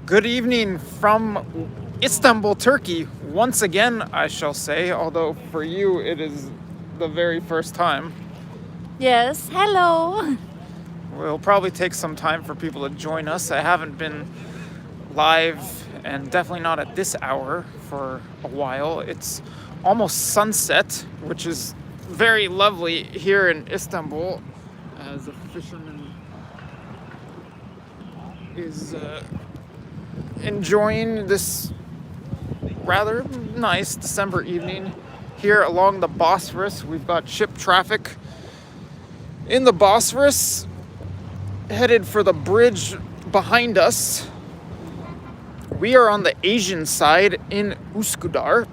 Good evening from Istanbul, Turkey. Once again, I shall say, although for you it is the very first time. Yes, hello. It'll probably take some time for people to join us. I haven't been live, and definitely not at this hour, for a while. It's almost sunset, which is very lovely here in Istanbul, as a fisherman is enjoying this rather nice December evening here along the Bosphorus. We've got ship traffic in the Bosphorus headed for the bridge behind us. We are on the Asian side in Üsküdar.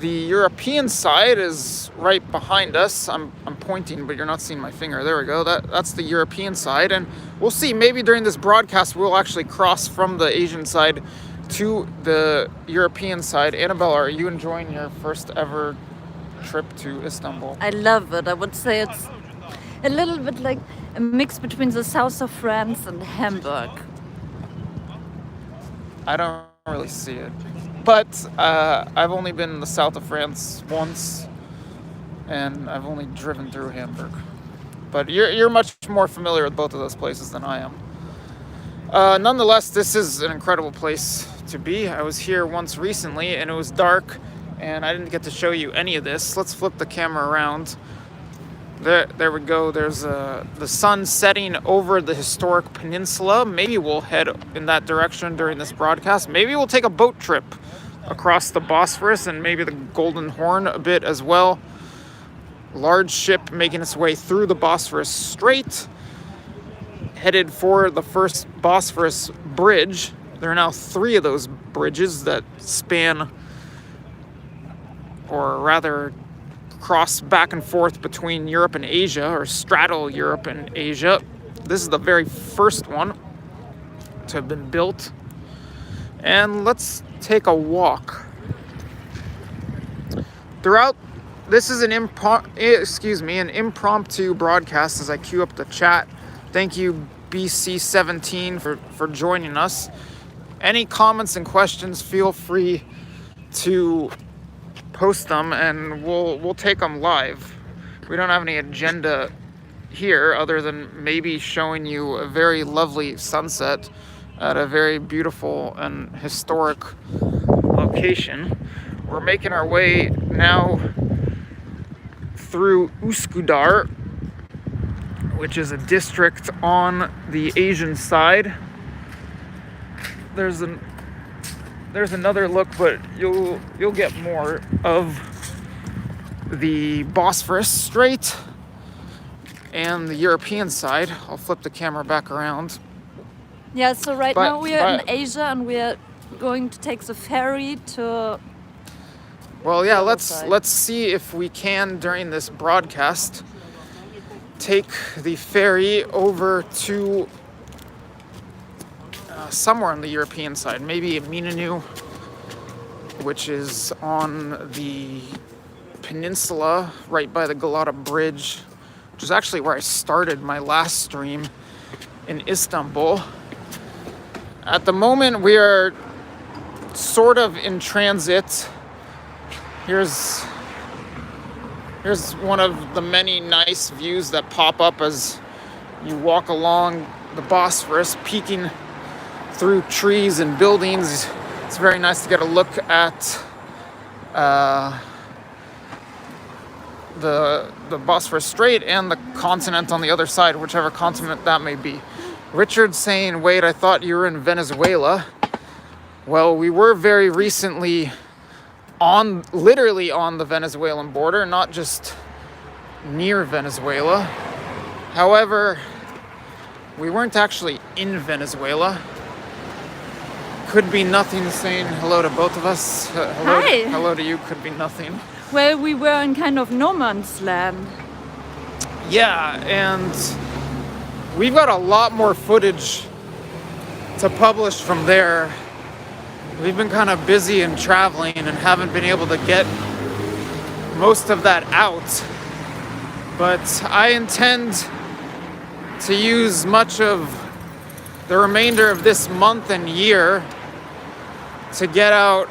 The European side is right behind us. I'm pointing, but you're not seeing my finger. There we go. That's the European side, and we'll see. Maybe during this broadcast, we'll actually cross from the Asian side to the European side. Annabelle, are you enjoying your first ever trip to Istanbul? I love it. I would say it's a little bit like a mix between the south of France and Hamburg. I don't really see it. But I've only been in the south of France once, and I've only driven through Hamburg. But you're much more familiar with both of those places than I am. Nonetheless, this is an incredible place to be. I was here once recently, and it was dark, and I didn't get to show you any of this. Let's flip the camera around. There we go. There's the sun setting over the historic peninsula. Maybe we'll head in that direction during this broadcast. Maybe we'll take a boat trip across the Bosphorus and maybe the Golden Horn a bit as well. Large ship making its way through the Bosphorus Strait, headed for the first Bosphorus Bridge. There are now 3 of those bridges that span, or rather cross back and forth between Europe and Asia, or straddle Europe and Asia. This is the very first one to have been built. And let's take a walk. Throughout, this is an impromptu broadcast as I queue up the chat. Thank you, BC17, for joining us. Any comments and questions, feel free to post them, and we'll take them live. We don't have any agenda here other than maybe showing you a very lovely sunset at a very beautiful and historic location. We're making our way now through Üsküdar, which is a district on the Asian side. There's another look, but you'll get more of the Bosphorus Strait and the European side. I'll flip the camera back around. Yeah, so now we are in Asia, and we are going to take the ferry to... Well, yeah, let's see if we can, during this broadcast, take the ferry over to somewhere on the European side, maybe Minanu, which is on the peninsula right by the Galada Bridge, which is actually where I started my last stream in Istanbul. At the moment, we are sort of in transit. Here's one of the many nice views that pop up as you walk along the Bosphorus, peeking through trees and buildings. It's very nice to get a look at the Bosphorus Strait and the continent on the other side, whichever continent that may be. Richard saying, wait, I thought you were in Venezuela. Well, we were very recently literally on the Venezuelan border, not just near Venezuela. However, we weren't actually in Venezuela. Could be nothing saying hello to both of us. Hi. Hello to you, could be nothing. Well, we were in kind of no man's land. Yeah, and we've got a lot more footage to publish from there. We've been kind of busy and traveling and haven't been able to get most of that out. But I intend to use much of the remainder of this month and year to get out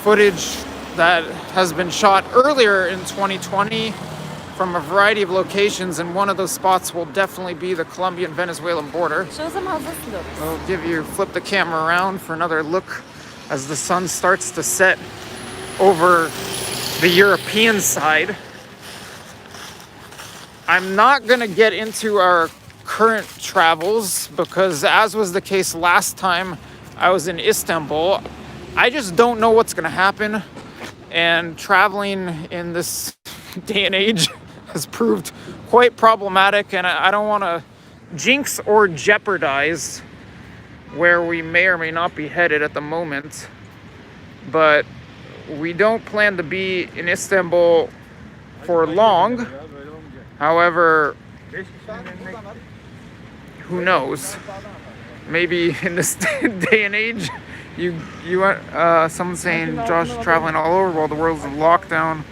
footage that has been shot earlier in 2020 from a variety of locations, and one of those spots will definitely be the Colombian-Venezuelan border. Show them how this looks. I'll flip the camera around for another look as the sun starts to set over the European side. I'm not gonna get into our current travels because, as was the case last time I was in Istanbul, I just don't know what's gonna happen, and traveling in this day and age has proved quite problematic, and I don't want to jinx or jeopardize where we may or may not be headed at the moment. But we don't plan to be in Istanbul for long. However, who knows? Maybe in this day and age, someone's saying Josh is traveling all over while the world's in lockdown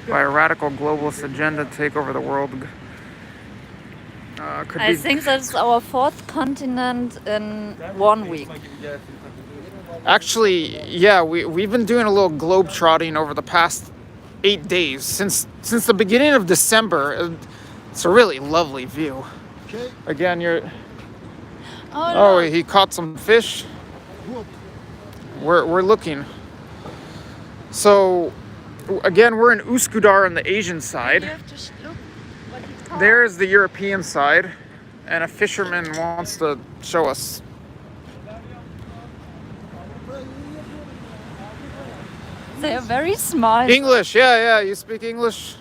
by a radical globalist agenda to take over the world. I think that's our 4th continent in 1 week. Actually, yeah, we've been doing a little globe trotting over the past 8 days since the beginning of December. It's a really lovely view. Again, he caught some fish. We're looking. So again, we're in Üsküdar on the Asian side. There's the European side, and a fisherman wants to show us. They are very smart. English, yeah, you speak English?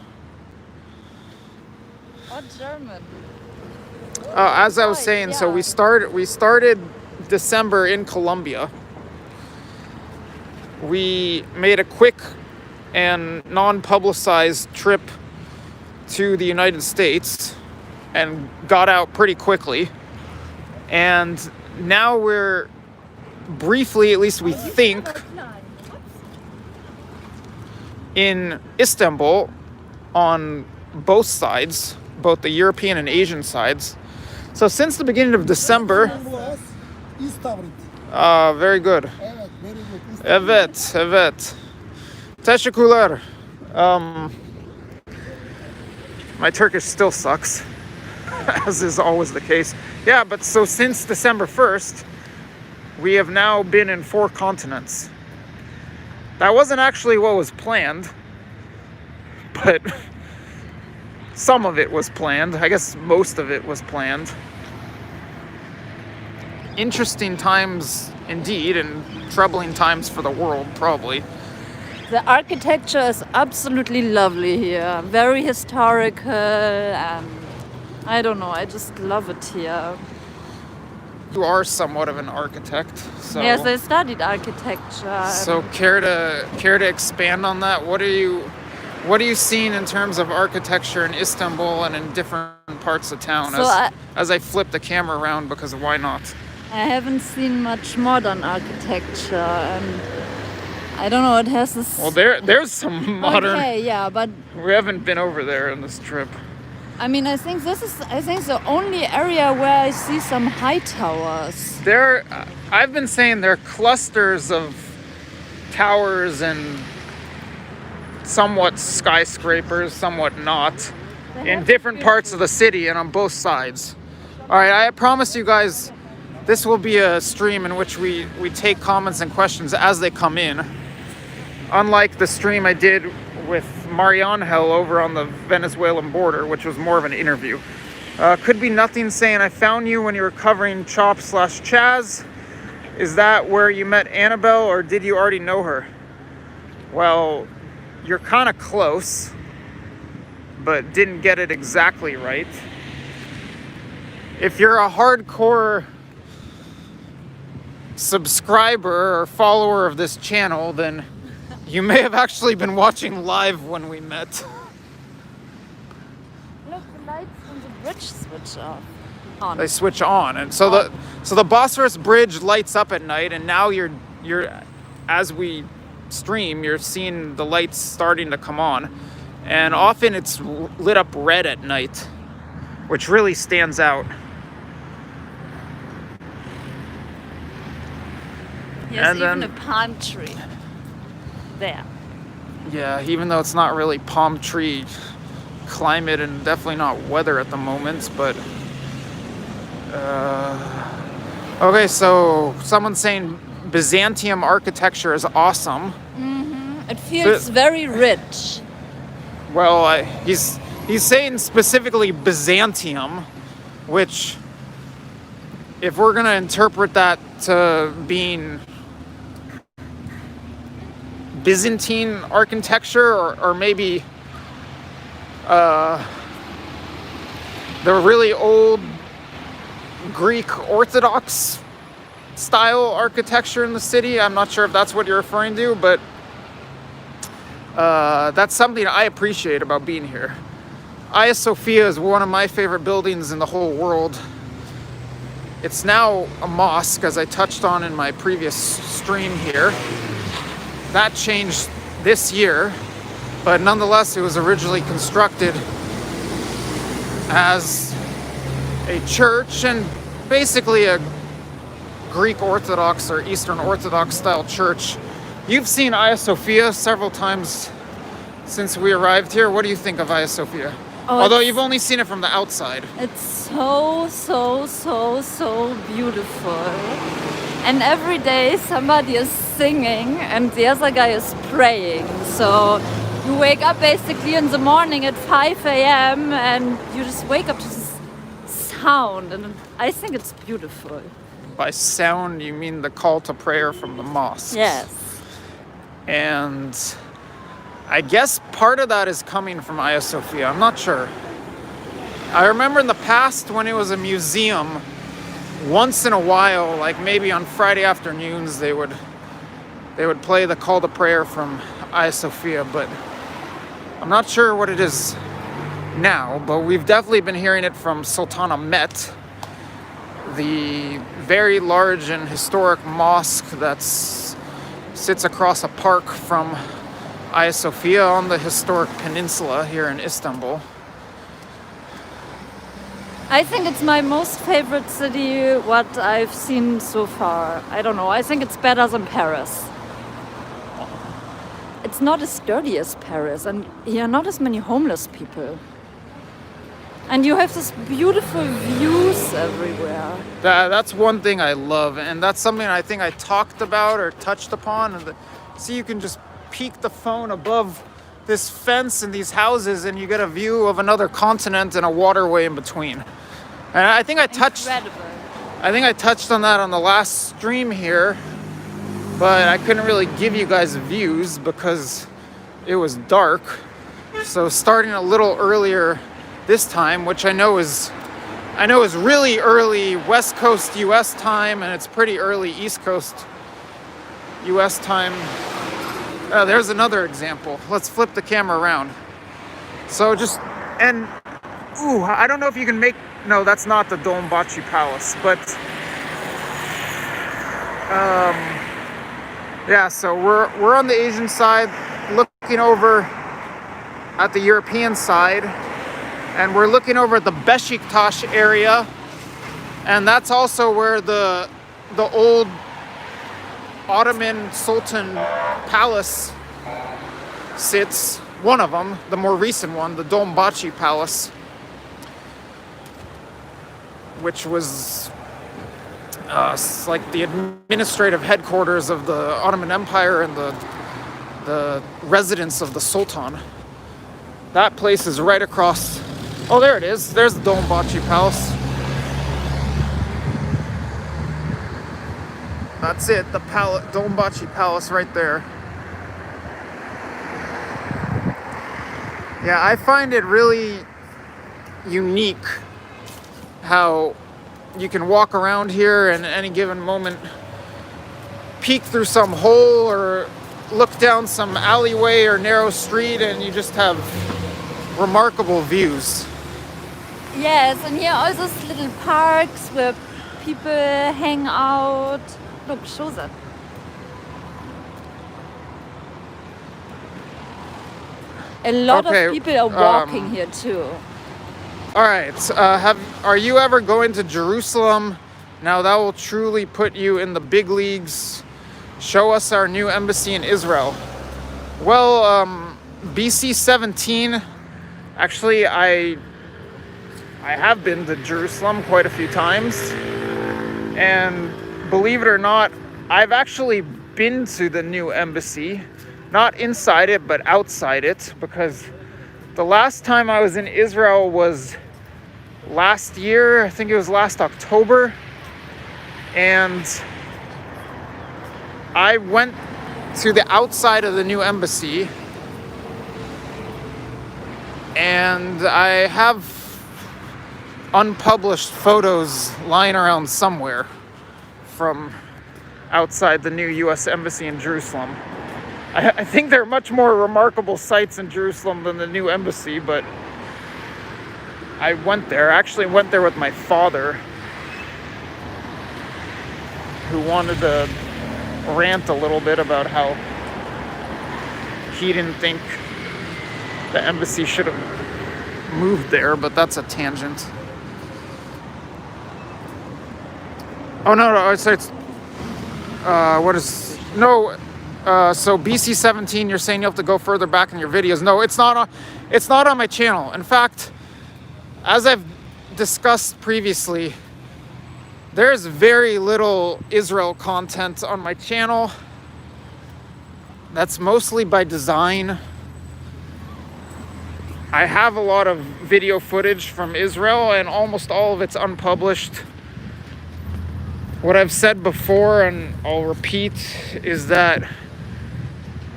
Or German. As I was saying, so we started December in Colombia. We made a quick and non-publicized trip to the United States and got out pretty quickly. And now we're briefly, at least we think, in Istanbul on both sides, both the European and Asian sides. So since the beginning of December, very good. Evet. Teşekkürler. My Turkish still sucks, as is always the case. Yeah, but so since December 1st, we have now been in 4 continents. That wasn't actually what was planned, but some of it was planned. I guess most of it was planned. Interesting times indeed, and troubling times for the world, probably. The architecture is absolutely lovely here. Very historical, and I don't know, I just love it here. You are somewhat of an architect, so yes, I studied architecture. So care to expand on that? What are you seeing in terms of architecture in Istanbul and in different parts of town? So as I flip the camera around, because why not? I haven't seen much modern architecture. I don't know. It has this. Well, there's some modern. Okay, yeah, but we haven't been over there on this trip. I mean, I think the only area where I see some high towers. I've been saying there are clusters of towers and somewhat skyscrapers, somewhat not, in different parts of the city and on both sides. All right, I promise you guys, this will be a stream in which we take comments and questions as they come in. Unlike the stream I did with Mariangel over on the Venezuelan border, which was more of an interview. Could be nothing saying, I found you when you were covering Chop/Chaz. Is that where you met Annabelle, or did you already know her? Well, you're kind of close, but didn't get it exactly right. If you're a hardcore subscriber or follower of this channel, then you may have actually been watching live when we met. Look, the lights on the bridge switch on. They switch on, and so the Bosphorus Bridge lights up at night, and now you're as we stream, you're seeing the lights starting to come on, and often it's lit up red at night, which really stands out. There's And even then- a palm tree there. Yeah, even though it's not really palm tree climate and definitely not weather at the moment, but okay, so someone's saying Byzantium architecture is awesome. It feels very rich. Well, he's saying specifically Byzantium, which, if we're gonna interpret that to being Byzantine architecture, or maybe the really old Greek Orthodox style architecture in the city. I'm not sure if that's what you're referring to, but that's something I appreciate about being here. Hagia Sophia is one of my favorite buildings in the whole world. It's now a mosque, as I touched on in my previous stream here. That changed this year, but nonetheless, it was originally constructed as a church and basically a Greek Orthodox or Eastern Orthodox style church. You've seen Hagia Sophia several times since we arrived here. What do you think of Hagia Sophia? Oh, Although you've only seen it from the outside. It's so beautiful. And every day somebody is singing and the other guy is praying. So you wake up basically in the morning at 5 a.m. and you just wake up to this sound, and I think it's beautiful. By sound, you mean the call to prayer from the mosque. Yes. And I guess part of that is coming from Hagia Sophia. I'm not sure. I remember in the past when it was a museum, once in a while, like maybe on Friday afternoons, they would play the call to prayer from Hagia Sophia, but I'm not sure what it is now, but we've definitely been hearing it from Sultan Ahmet, the very large and historic mosque that sits across a park from Hagia Sophia on the historic peninsula here in Istanbul. I think it's my most favorite city, what I've seen so far. I don't know, I think it's better than Paris. It's not as dirty as Paris, and here are not as many homeless people. And you have this beautiful views everywhere. That's one thing I love, and that's something I think I talked about or touched upon. And see, you can just peek the phone above this fence and these houses, and you get a view of another continent and a waterway in between. And I think I touched on that on the last stream here, but I couldn't really give you guys views because it was dark. So starting a little earlier this time, which I know is really early West Coast US time, and it's pretty early East Coast US time. There's another example. Let's flip the camera around. So I don't know if you can no, that's not the Dolmabahce Palace, but yeah, so we're on the Asian side looking over at the European side, and we're looking over at the Beşiktaş area, and that's also where the old Ottoman Sultan Palace sits. One of them, the more recent one, the Dolmabahce Palace, which was like the administrative headquarters of the Ottoman Empire and the residence of the Sultan. That place is right across. Oh, there it is. There's the Dolmabahce Palace. That's it, the Dolmabahce Palace right there. Yeah, I find it really unique how you can walk around here and at any given moment peek through some hole or look down some alleyway or narrow street, and you just have remarkable views. Yes, and here are all those little parks where people hang out. Look, show that. A lot of people are walking here too. All right, are you ever going to Jerusalem? Now that will truly put you in the big leagues Show us our new embassy in Israel. Well, BC 17, actually I have been to Jerusalem quite a few times, and believe it or not, I've actually been to the new embassy, not inside it but outside it, because the last time I was in Israel was last year. I think it was last October, and I went to the outside of the new embassy, and I have unpublished photos lying around somewhere from outside the new US Embassy in Jerusalem. I think there are much more remarkable sights in Jerusalem than the new embassy, but I went there. I actually went there with my father, who wanted to rant a little bit about how he didn't think the embassy should have moved there, but that's a tangent. Oh, no, it's what is, no, so BC 17, you're saying you have to go further back in your videos. No, it's not on my channel. In fact, as I've discussed previously, there's very little Israel content on my channel. That's mostly by design. I have a lot of video footage from Israel, and almost all of it's unpublished. What I've said before, and I'll repeat, is that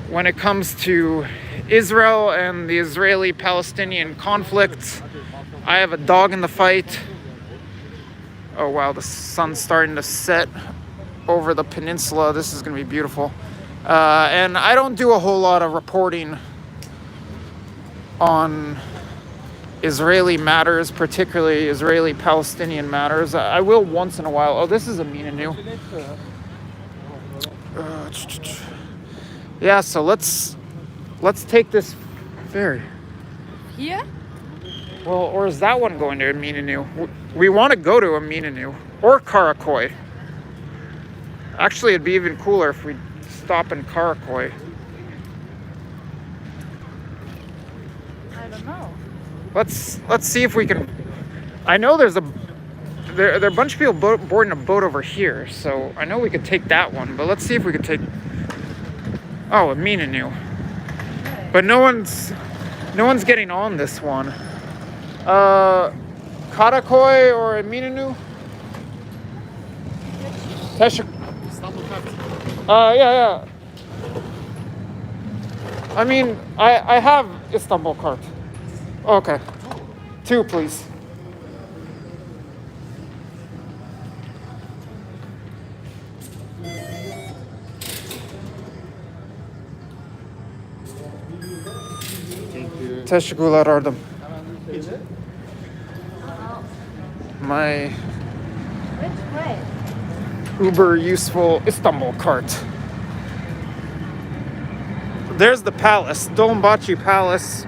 when it comes to Israel and the Israeli-Palestinian conflict, I have a dog in the fight. Oh wow, the sun's starting to set over the peninsula. This is going to be beautiful. And I don't do a whole lot of reporting on Israeli matters, particularly Israeli-Palestinian matters. I will once in a while. Oh, this is a Minanu. Yeah, so let's take this ferry. Here? Well, or is that one going to Minanu? We want to go to Minanu or Karakoi. Actually, it'd be even cooler if we stop in Karakoi. I don't know. Let's see if we can. I know there are a bunch of people boarding a boat over here, so I know we could take that one. But let's see if we could take. Oh, Minanu. But no one's getting on this one. Karakoi or Minanu? Istanbul Chapter. Yeah. I mean, I have Istanbul card. Okay. 2, please. Thank you. Teşekkürler Ardım. My Which way? uber useful Istanbul cart. There's the palace, Dolmabahce Palace,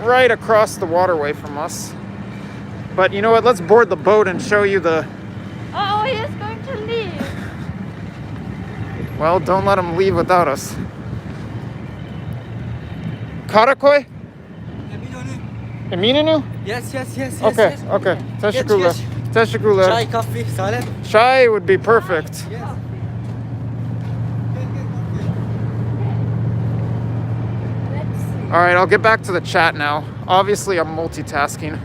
right across the waterway from us. But you know what? Let's board the boat and show you the. Oh, he is going to leave. Well, don't let him leave without us. Karakoi? Eminönü? Yes. Okay. Teşekkürler. Teşekkürler. Chai, coffee, salad. Chai would be perfect. Yes. Let's see. All right, I'll get back to the chat now. Obviously, I'm multitasking.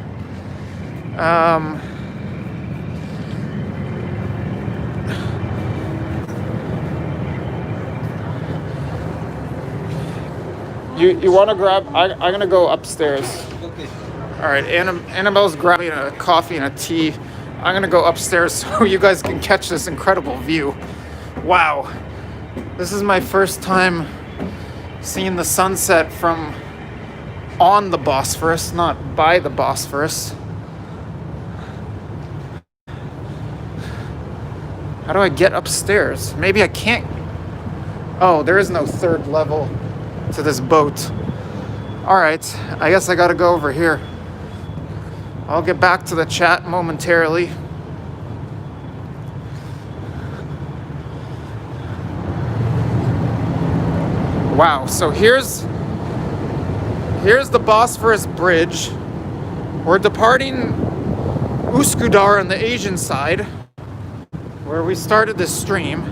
You want to grab? I'm gonna go upstairs. Okay. All right, Annabelle's grabbing a coffee and a tea. I'm gonna go upstairs so you guys can catch this incredible view. Wow, this is my first time seeing the sunset from on the Bosphorus, not by the Bosphorus. How do I get upstairs? Maybe I can't. Oh, there is no third level to this boat. All right, I guess I gotta go over here. I'll get back to the chat momentarily. Wow, so here's the Bosphorus Bridge. We're departing Üsküdar on the Asian side, where we started this stream.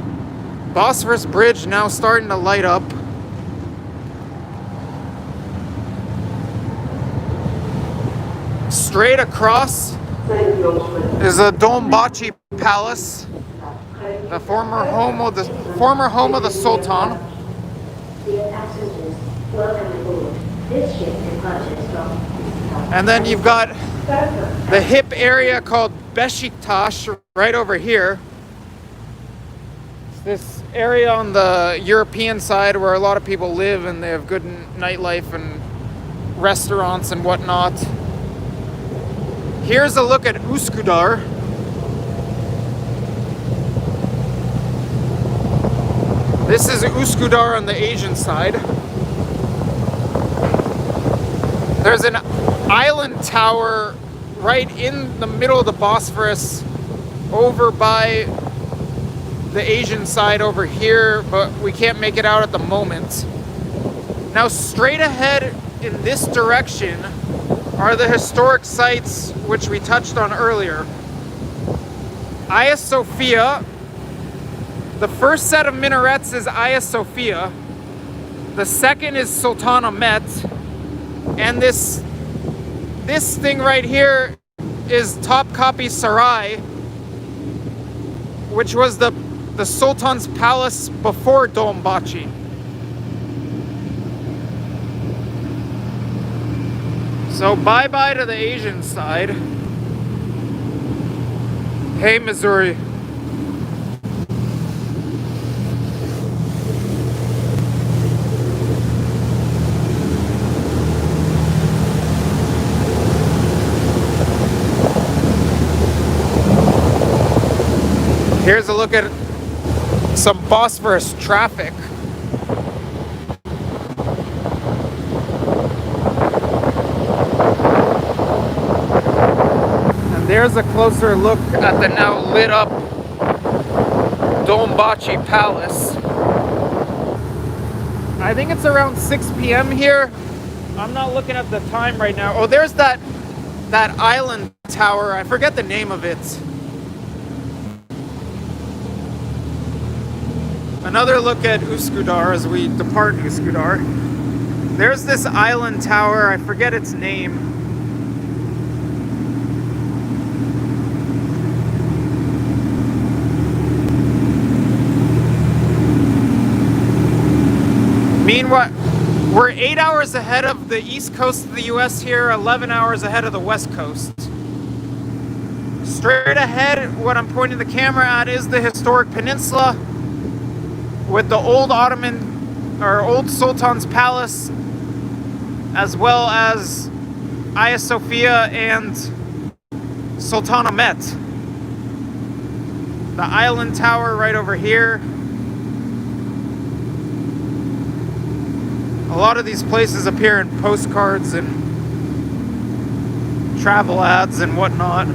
Bosphorus Bridge now starting to light up. Straight across is the Dolmabahce Palace, the former home of the Sultan. And then you've got the hip area called Beşiktaş right over here. It's this area on the European side where a lot of people live and they have good nightlife and restaurants and whatnot. Here's a look at Üsküdar. This is Üsküdar on the Asian side. There's an island tower right in the middle of the Bosphorus over by the Asian side over here, but we can't make it out at the moment. Now straight ahead in this direction are the historic sites which we touched on earlier. Hagia Sophia. The first set of minarets is Hagia Sophia. The second is Sultanahmet. And this thing right here is Topkapi Saray, which was the Sultan's palace before Dolmabahce. So bye-bye to the Asian side. Hey, Missouri. Here's a look at some Bosphorus traffic. And there's a closer look at the now lit up Dolmabahce Palace. I think it's around 6 p.m. here. I'm not looking at the time right now. Oh, there's that island tower. I forget the name of it. Another look at Üsküdar as we depart Üsküdar. There's this island tower, I forget its name. Meanwhile, we're 8 hours ahead of the east coast of the US here, 11 hours ahead of the west coast. Straight ahead, what I'm pointing the camera at is the historic peninsula, with the old old Sultan's palace, as well as Hagia Sophia and Sultanahmet. The island tower right over here. A lot of these places appear in postcards and travel ads and whatnot.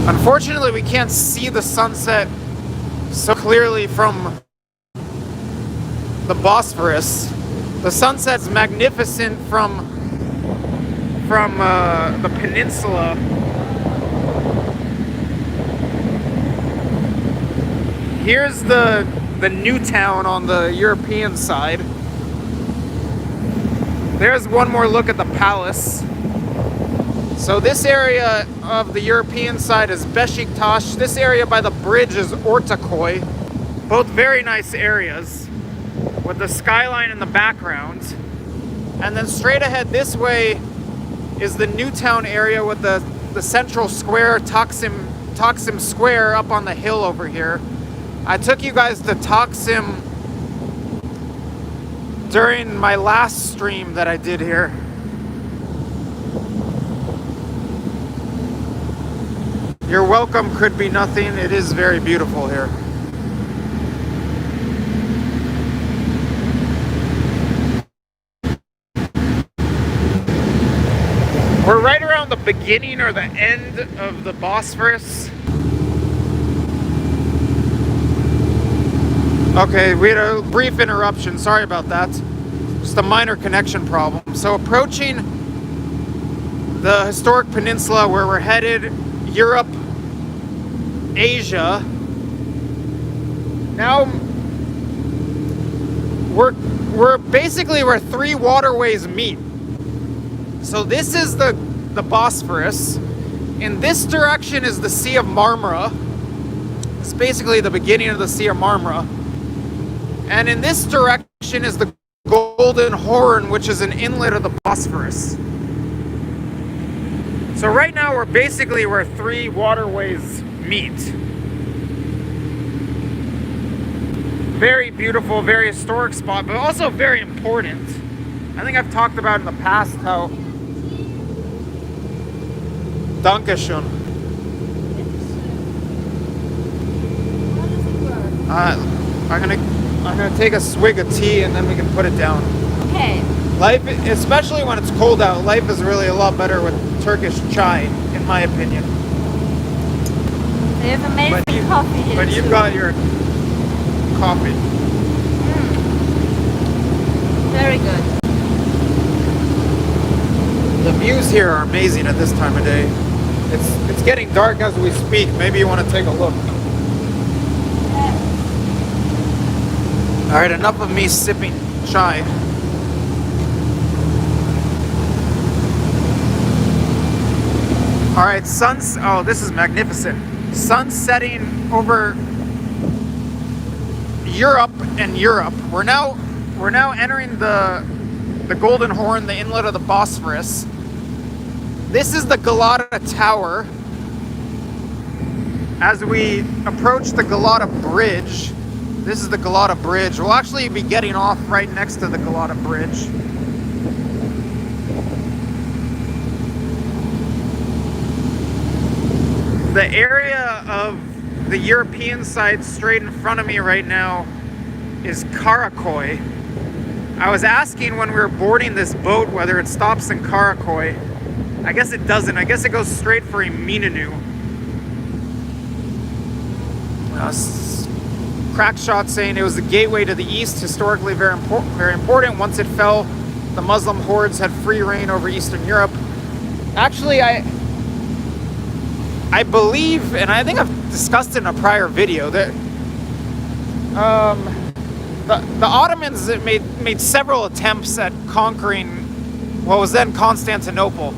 Unfortunately, we can't see the sunset so clearly from the Bosphorus. The sunset's magnificent from the peninsula. Here's the new town on the European side. There's one more look at the palace. So this area of the European side is Beşiktaş. This area by the bridge is Ortaköy. Both very nice areas with the skyline in the background. And then straight ahead this way is the Newtown area with the central square, Toxin Square up on the hill over here. I took you guys to Toxin during my last stream that I did here. Your welcome could be nothing. It is very beautiful here. We're right around the beginning or the end of the Bosphorus. Okay, we had a brief interruption. Sorry about that. Just a minor connection problem. So approaching the historic peninsula where we're headed, Europe, Asia. Now we're basically where three waterways meet. So this is the Bosphorus. In this direction is the Sea of Marmara. It's basically the beginning of the Sea of Marmara. And in this direction is the Golden Horn, which is an inlet of the Bosphorus. So right now we're basically where three waterways meet. Very beautiful, very historic spot, but also very important. I think I've talked about in the past how Dankeschön. I'm gonna take a swig of tea and then we can put it down. Okay. Life, especially when it's cold out, life is really a lot better with Turkish chai, in my opinion. They have amazing coffee here. But you've got your coffee. Very good. The views here are amazing at this time of day. It's getting dark as we speak. Maybe you want to take a look. All right, enough of me sipping chai. All right, oh, this is magnificent. Sun setting over Europe and Europe. We're now entering the Golden Horn, the inlet of the Bosphorus. This is the Galada Tower. As we approach the Golota Bridge, this is the Glotta Bridge. We'll actually be getting off right next to the Glotta Bridge. The area of the European side straight in front of me right now is Karakoy. I was asking when we were boarding this boat whether it stops in Karakoy. I guess it doesn't. I guess it goes straight for Iminanu. Crack shot saying it was the gateway to the east, historically very important. Once it fell, the Muslim hordes had free reign over Eastern Europe. Actually, I believe, and I think I've discussed it in a prior video, that the Ottomans made several attempts at conquering what was then Constantinople.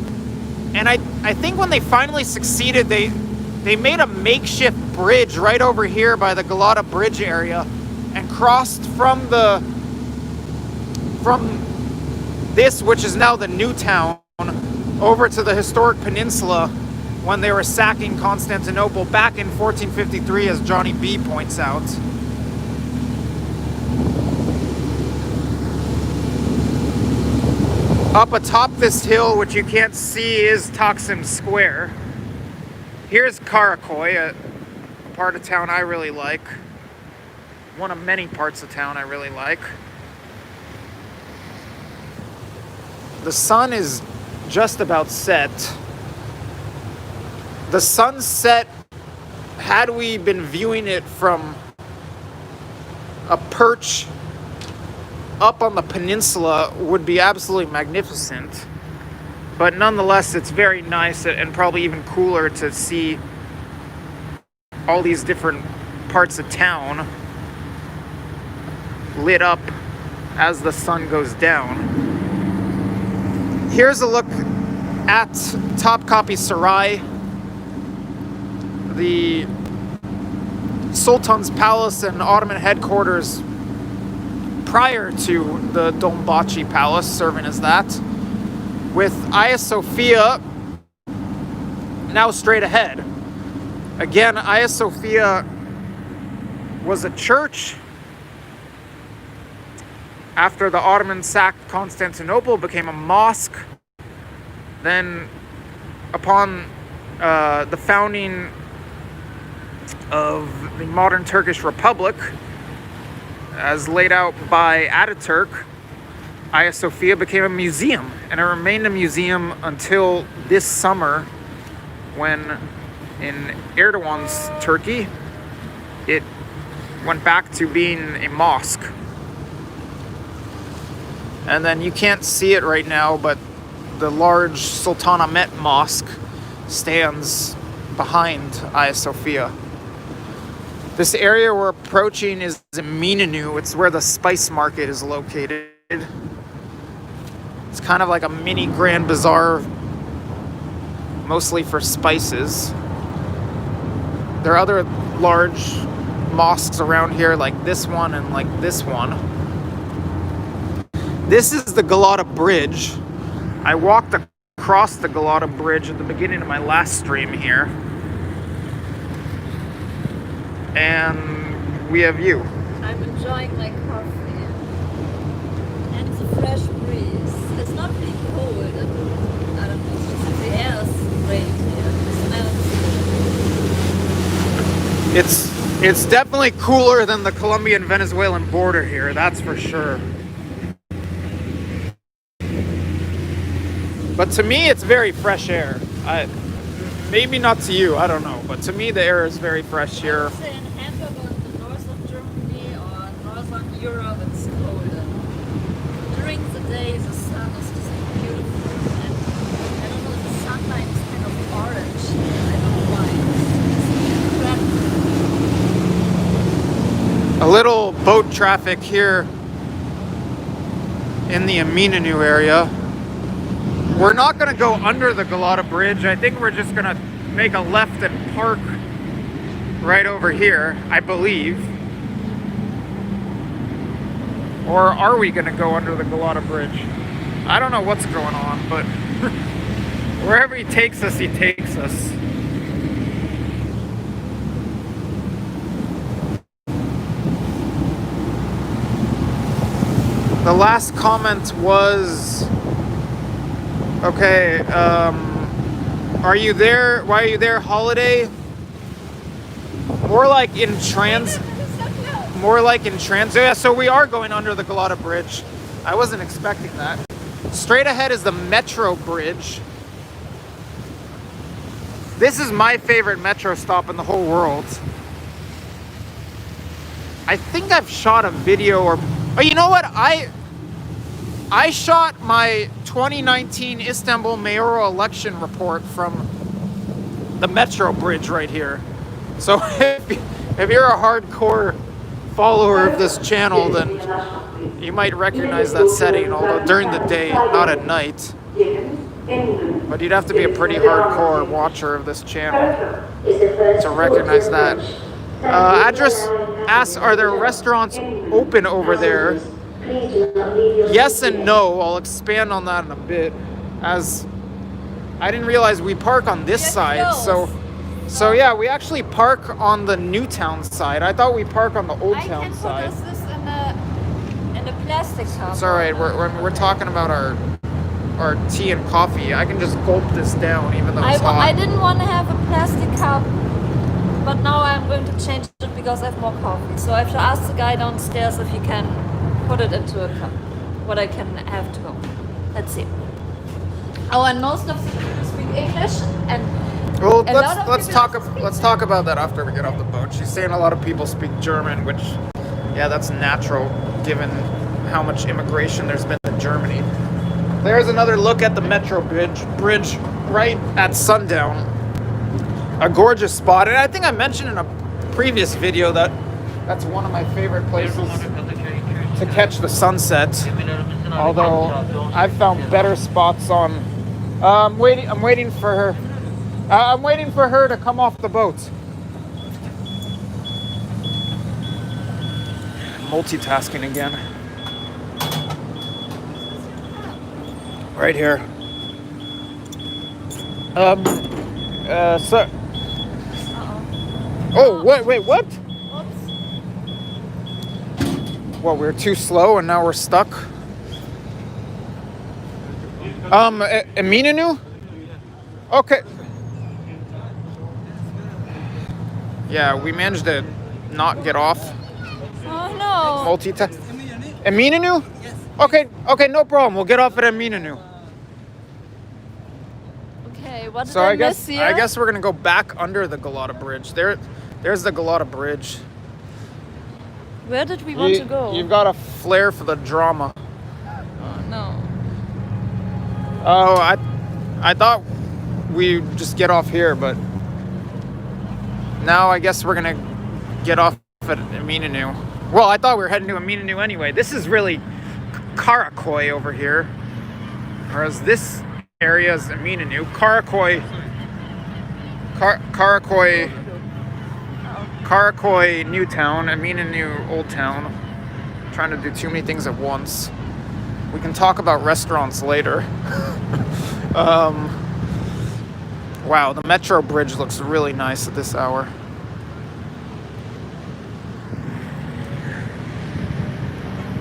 And I think when they finally succeeded, they made a makeshift bridge right over here by the Golota Bridge area and crossed from this, which is now the new town, over to the historic peninsula when they were sacking Constantinople back in 1453, as Johnny B points out. Up atop this hill, which you can't see, is Toxin Square. Here's Karakoy, a part of town I really like. One of many parts of town I really like. The sun is just about set. The sunset, had we been viewing it from a perch up on the peninsula, would be absolutely magnificent. But nonetheless, it's very nice and probably even cooler to see all these different parts of town lit up as the sun goes down. Here's a look at Topkapi Saray, the Sultan's palace and Ottoman headquarters prior to the Dolmabahce Palace, serving as that, with Hagia Sophia now straight ahead. Again, Hagia Sophia was a church. After the Ottomans sacked Constantinople, became a mosque. Then, upon the founding of the modern Turkish Republic, as laid out by Ataturk, Hagia Sophia became a museum, and it remained a museum until this summer when in Erdogan's Turkey it went back to being a mosque. And then you can't see it right now, but the large Sultanahmet Mosque stands behind Hagia Sophia. This area we're approaching is Eminönü. It's where the spice market is located. It's kind of like a mini Grand Bazaar, mostly for spices. There are other large mosques around here, like this one and like this one. This is the Golota Bridge. I walked across the Golota Bridge at the beginning of my last stream here. And we have you. I'm enjoying my coffee. And it's a fresh breeze. It's not really cold. I don't know, it's just the air is great here. The smell is It's definitely cooler than the Colombian-Venezuelan border here, that's for sure. But to me, it's very fresh air. Maybe not to you, I don't know. But to me, the air is very fresh here. I would say in Hamburg or in the north of Germany or northern Europe, it's colder. During the day, the sun is just beautiful. And I don't know, the sunlight is kind of orange. I don't know why. It's incredible. A little boat traffic here in the Eminönü area. We're not going to go under the Galada Bridge. I think we're just going to make a left and park right over here, I believe. Or are we going to go under the Galada Bridge? I don't know what's going on, but wherever he takes us, he takes us. The last comment was... Okay, are you there? Why are you there? Holiday? More like in transit. Yeah, so we are going under the Glotta Bridge. I wasn't expecting that. Straight ahead is the Metro Bridge. This is my favorite metro stop in the whole world. I think I've shot a video or... Oh, you know what? I shot my 2019 Istanbul mayoral election report from the Metro Bridge right here. So if you're a hardcore follower of this channel, then you might recognize that setting, although during the day, not at night. But you'd have to be a pretty hardcore watcher of this channel to recognize that. Address asks, are there restaurants open over there? Yes and no. I'll expand on that in a bit, as I didn't realize we park on this side. So yeah, we actually park on the Newtown side. I thought we park on the Old Town side. I can put this in a plastic cup. It's all right. We're talking about our tea and coffee. I can just gulp this down, even though it's hot. I didn't want to have a plastic cup, but now I'm going to change it because I have more coffee. So I have to ask the guy downstairs if he can put it into a cup, what I can have to go. Let's see. Oh, and most of the people speak English, and well, let's talk about that after we get off the boat. She's saying a lot of people speak German, which, yeah, that's natural given how much immigration there's been in Germany. There's another look at the Metro Bridge right at sundown. A gorgeous spot, and I think I mentioned in a previous video that that's one of my favorite places to catch the sunset. Although I've found better spots on. I'm waiting for her. I'm waiting for her to come off the boat. Multitasking again. Right here. Sir. Oh, wait, what? What, we're too slow and now we're stuck? Eminönü? Okay. Yeah, we managed to not get off. Oh no. Multitask. Eminönü? Okay, no problem. We'll get off at Eminönü. Okay, what did So I miss here? I guess we're gonna go back under the Galada Bridge. There's the Golota Bridge. Where did we want to go? You've got a flair for the drama. Oh, no. Oh, I thought we'd just get off here, but now I guess we're gonna get off at Eminönü. Well, I thought we were heading to Eminönü anyway. This is really Karaköy over here, whereas this area is Eminönü. Karaköy New Town, Eminönü Old Town. I'm trying to do too many things at once. We can talk about restaurants later. Wow, the metro bridge looks really nice at this hour.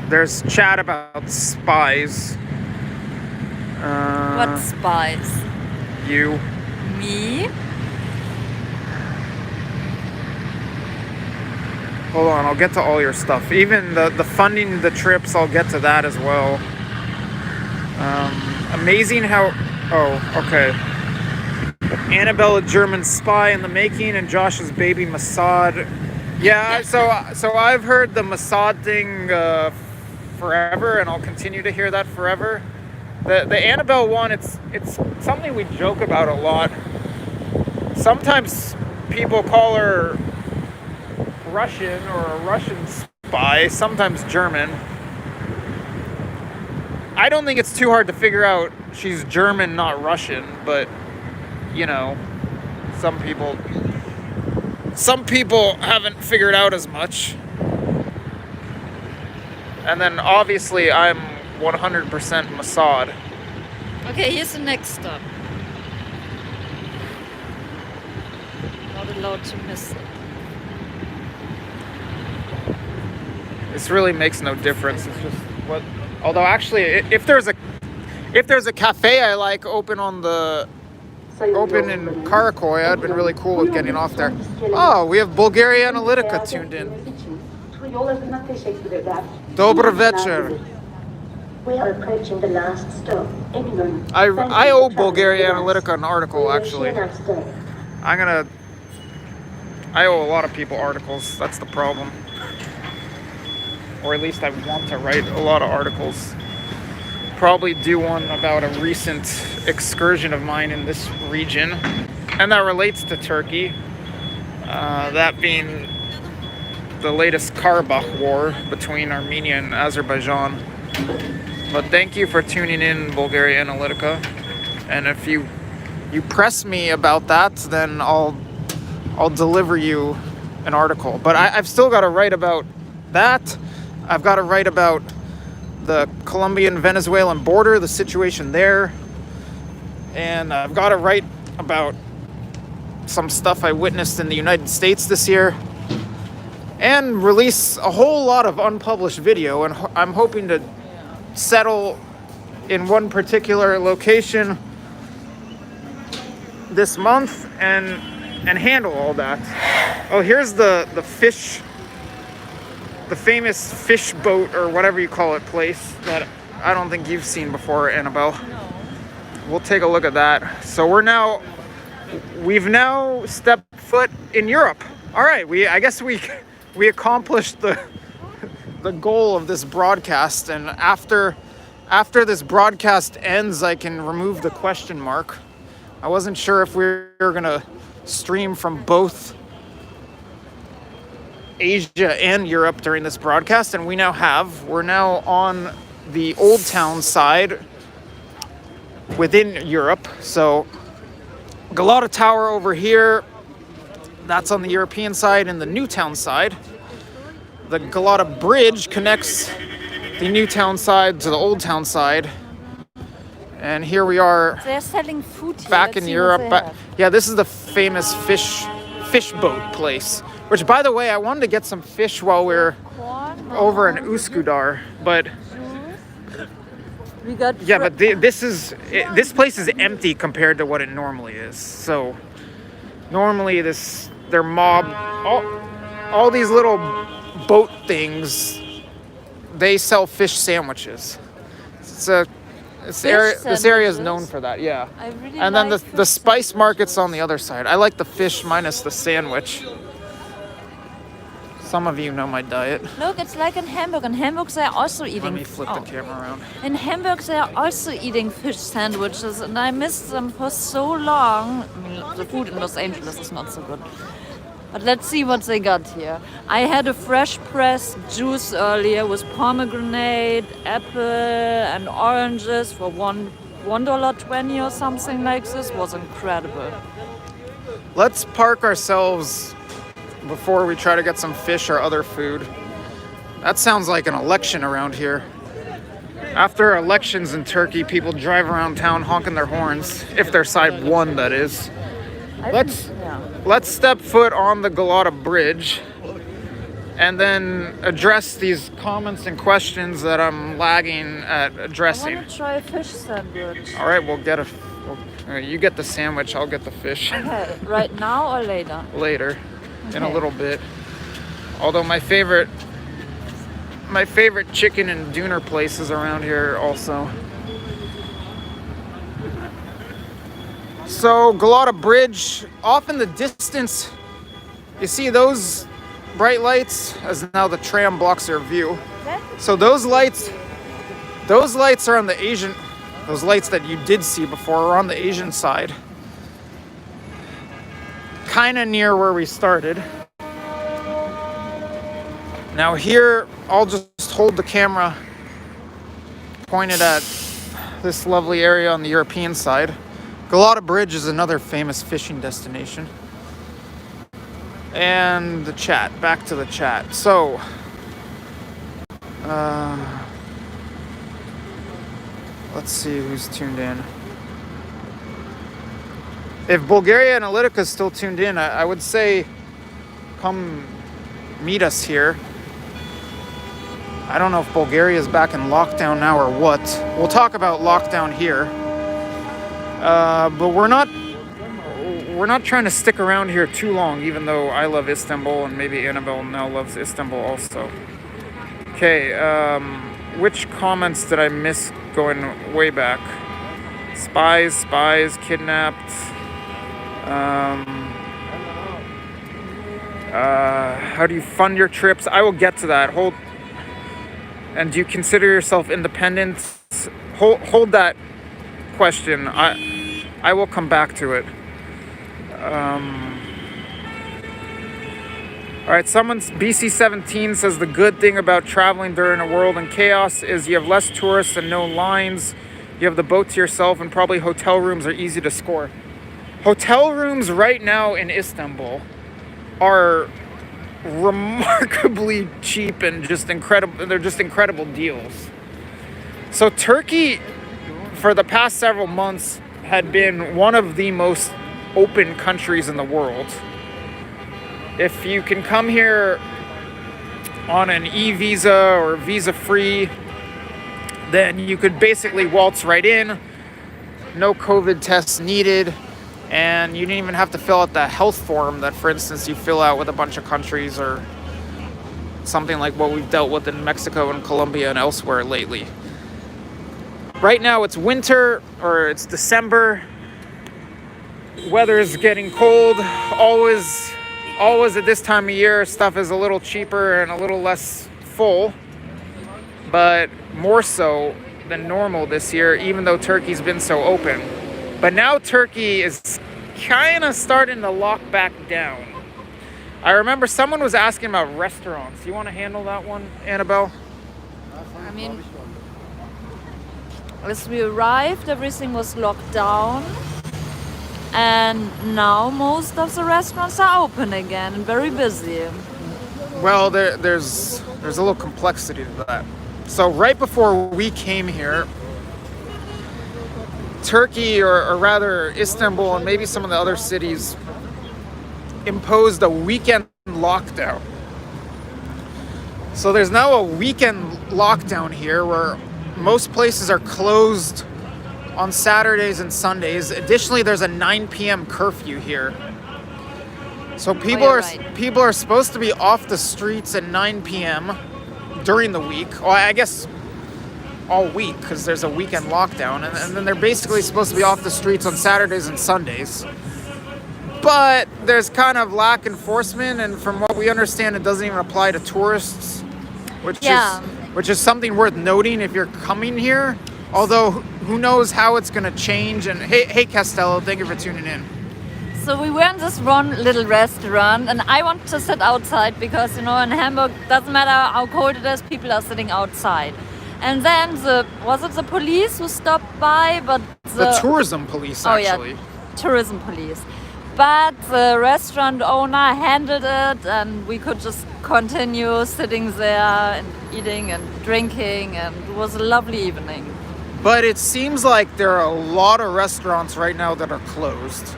There's chat about spies. What spies? You. Me? Hold on, I'll get to all your stuff. Even the funding the trips, I'll get to that as well. Amazing how... Oh, okay. Annabelle, a German spy in the making, and Josh's baby Mossad. Yeah, so I've heard the Mossad thing forever, and I'll continue to hear that forever. The Annabelle one, it's something we joke about a lot. Sometimes people call her Russian or a Russian spy, sometimes German. I don't think it's too hard to figure out she's German, not Russian, but you know, some people haven't figured out as much. And then obviously I'm 100% Mossad. Okay, here's the next stop. Not allowed to miss it. This really makes no difference. It's just what. Although actually, if there's a cafe I like open in Karaköy, I'd been really cool with getting off there. Oh, we have Bulgaria Analytica tuned in. Dobry večer. We are approaching the last stop. I owe Bulgaria Analytica an article actually. I owe a lot of people articles. That's the problem. Or at least I want to write a lot of articles. Probably do one about a recent excursion of mine in this region. And that relates to Turkey. That being the latest Karabakh war between Armenia and Azerbaijan. But thank you for tuning in, Bulgaria Analytica. And if you press me about that, then I'll deliver you an article. But I've still got to write about that. I've got to write about the Colombian-Venezuelan border, the situation there. And I've got to write about some stuff I witnessed in the United States this year. And release a whole lot of unpublished video. And I'm hoping to settle in one particular location this month and handle all that. Oh, here's the fish... the famous fish boat or whatever you call it place that I don't think you've seen before, Annabelle. No. We'll take a look at that. So we've now stepped foot in Europe. All right, I guess we accomplished the goal of this broadcast, and after this broadcast ends, I can remove the question mark. I wasn't sure if we were gonna stream from both Asia and Europe during this broadcast, and we now have. We're now on the Old Town side within Europe. So Galata Tower over here, that's on the European side, and the New Town side. The Galada Bridge connects the New Town side to the Old Town side. And here we are. They're selling food here. Back in Europe. Yeah, this is the famous fish boat place. Which, by the way, I wanted to get some fish while we're over in Üsküdar, but we got this place is empty compared to what it normally is. So normally their mob all these little boat things, they sell fish sandwiches. This area is known for that, yeah. I really And then like the fish spice market's on sandwiches. the other side. I like the fish minus the sandwich. Some of you know my diet. Look, it's like in Hamburg. In Hamburg, they are also eating. Let me flip the camera around. In Hamburg, they are also eating fish sandwiches, and I missed them for so long. I mean, the food in Los Angeles is not so good. But let's see what they got here. I had a fresh pressed juice earlier with pomegranate, apple, and oranges for $1.20 or something like this. It was incredible. Let's park ourselves before we try to get some fish or other food. That sounds like an election around here. After elections in Turkey, people drive around town honking their horns, if their side won, that is. Let's step foot on the Galada Bridge and then address these comments and questions that I'm lagging at I addressing. want to try a fish sandwich. All right, you get the sandwich, I'll get the fish. Okay, right now or later? Later, in a Okay. little bit. Although my favorite chicken and doner places around here also. So Glotta Bridge, off in the distance, you see those bright lights as now the tram blocks their view. So those lights are on the Asian, those lights that you did see before are on the Asian side. Kind of near where we started. Now here, I'll just hold the camera pointed at this lovely area on the European side. Golota Bridge is another famous fishing destination. And the chat, back to the chat. So, let's see who's tuned in. If Bulgaria Analytica is still tuned in, I would say come meet us here. I don't know if Bulgaria is back in lockdown now or what. We'll talk about lockdown here. But we're not trying to stick around here too long, even though I love Istanbul and maybe Annabelle now loves Istanbul also. Okay, which comments did I miss going way back? Spies, kidnapped. How do you fund your trips? I will get to that. And do you consider yourself independent? Hold that question. I will come back to it. All right, BC17 says the good thing about traveling during a world in chaos is you have less tourists and no lines. You have the boat to yourself, and probably hotel rooms are easy to score. Hotel rooms right now in Istanbul are remarkably cheap and just incredible. They're just incredible deals. So Turkey, for the past several months, had been one of the most open countries in the world. If you can come here on an e-visa or visa-free, then you could basically waltz right in, no COVID tests needed, and you didn't even have to fill out the health form that, for instance, you fill out with a bunch of countries or something like what we've dealt with in Mexico and Colombia and elsewhere lately. Right now it's winter, or it's December. Weather is getting cold. Always at this time of year, stuff is a little cheaper and a little less full, but more so than normal this year, even though Turkey's been so open. But now Turkey is kind of starting to lock back down. I remember someone was asking about restaurants. You want to handle that one, Annabelle? I mean, as we arrived, everything was locked down. And now most of the restaurants are open again and very busy. Well, there's a little complexity to that. So right before we came here, Turkey, or rather Istanbul and maybe some of the other cities, imposed a weekend lockdown. So there's now a weekend lockdown here where most places are closed on Saturdays and Sundays. Additionally, there's a 9 p.m. curfew here. So people are supposed to be off the streets at 9 p.m. during the week. Well, I guess all week because there's a weekend lockdown, and then they're basically supposed to be off the streets on Saturdays and Sundays. But there's kind of lack enforcement, and from what we understand, it doesn't even apply to tourists, which is something worth noting if you're coming here. Although who knows how it's gonna change. And hey Castello, thank you for tuning in. So we were in this one little restaurant, and I want to sit outside because, you know, in Hamburg, doesn't matter how cold it is, people are sitting outside. And then was it the police who stopped by? But the tourism police, actually. Oh yeah, tourism police. But the restaurant owner handled it, and we could just continue sitting there and eating and drinking, and it was a lovely evening. But it seems like there are a lot of restaurants right now that are closed.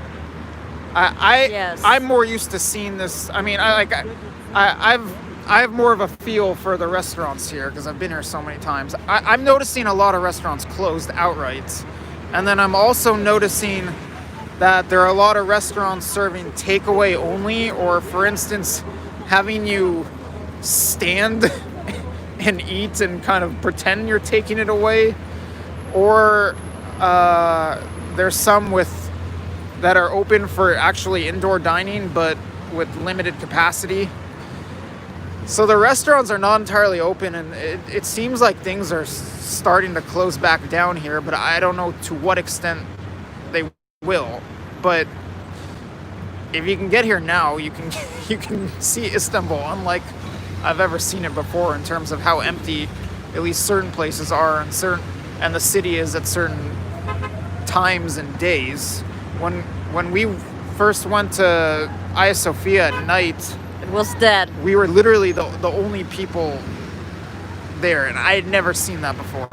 I'm more used to seeing this. I mean, I have more of a feel for the restaurants here because I've been here so many times. I'm noticing a lot of restaurants closed outright, and then I'm also noticing that there are a lot of restaurants serving takeaway only, or for instance, having you stand and eat and kind of pretend you're taking it away, or there's some that are open for actually indoor dining but with limited capacity. So the restaurants are not entirely open, and it seems like things are starting to close back down here, but I don't know to what extent they will. But if you can get here now, you can see Istanbul unlike I've ever seen it before in terms of how empty at least certain places are, and the city is at certain times and days. When we first went to Hagia Sophia at night, it was dead. We were literally the only people there, and I had never seen that before.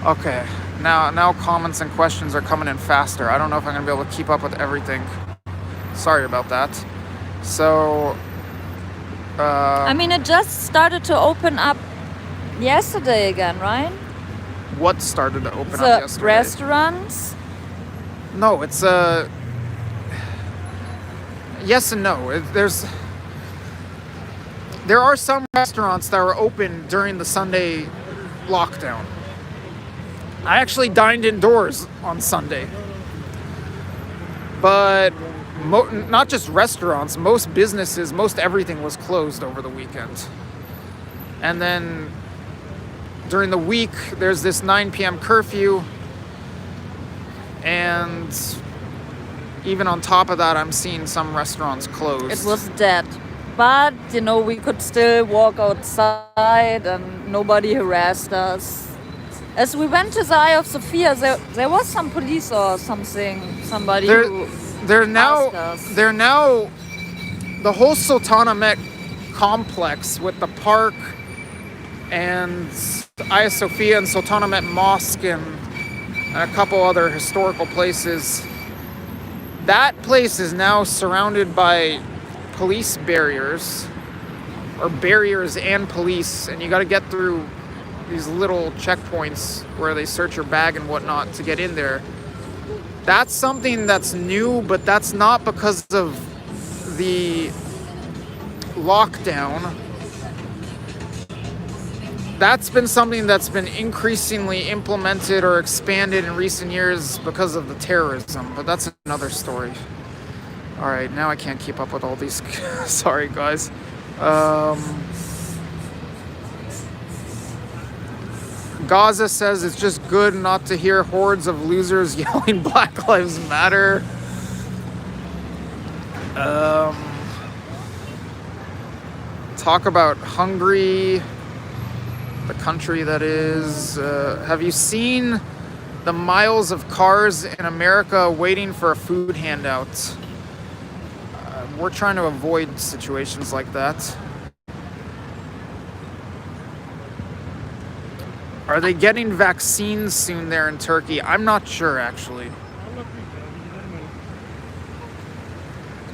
Okay, now comments and questions are coming in faster. I don't know if I'm gonna be able to keep up with everything. Sorry about that. So, I mean, it just started to open up yesterday again, right? What started to open up The yesterday? restaurants? No, it's yes and no. There are some restaurants that were open during the Sunday lockdown. I actually dined indoors on Sunday. But not just restaurants, most businesses, most everything was closed over the weekend. And then during the week, there's this 9 p.m. curfew. And even on top of that, I'm seeing some restaurants closed. It was dead. But, you know, we could still walk outside and nobody harassed us. As we went to the Eye of Sophia, there was some police or something, They're now the whole Sultanahmet complex with the park and Hagia Sophia and Sultanahmet Mosque and a couple other historical places. That place is now surrounded by police barriers, or barriers and police, and you got to get through these little checkpoints where they search your bag and whatnot to get in there. That's something that's new, but that's not because of the lockdown. That's been something that's been increasingly implemented or expanded in recent years because of the terrorism, but that's another story. All right, now I can't keep up with all these. Sorry, guys. Gaza says it's just good not to hear hordes of losers yelling Black Lives Matter. Talk about Hungary, the country that is. Have you seen the miles of cars in America waiting for a food handout? We're trying to avoid situations like that. Are they getting vaccines soon there in Turkey? I'm not sure, actually.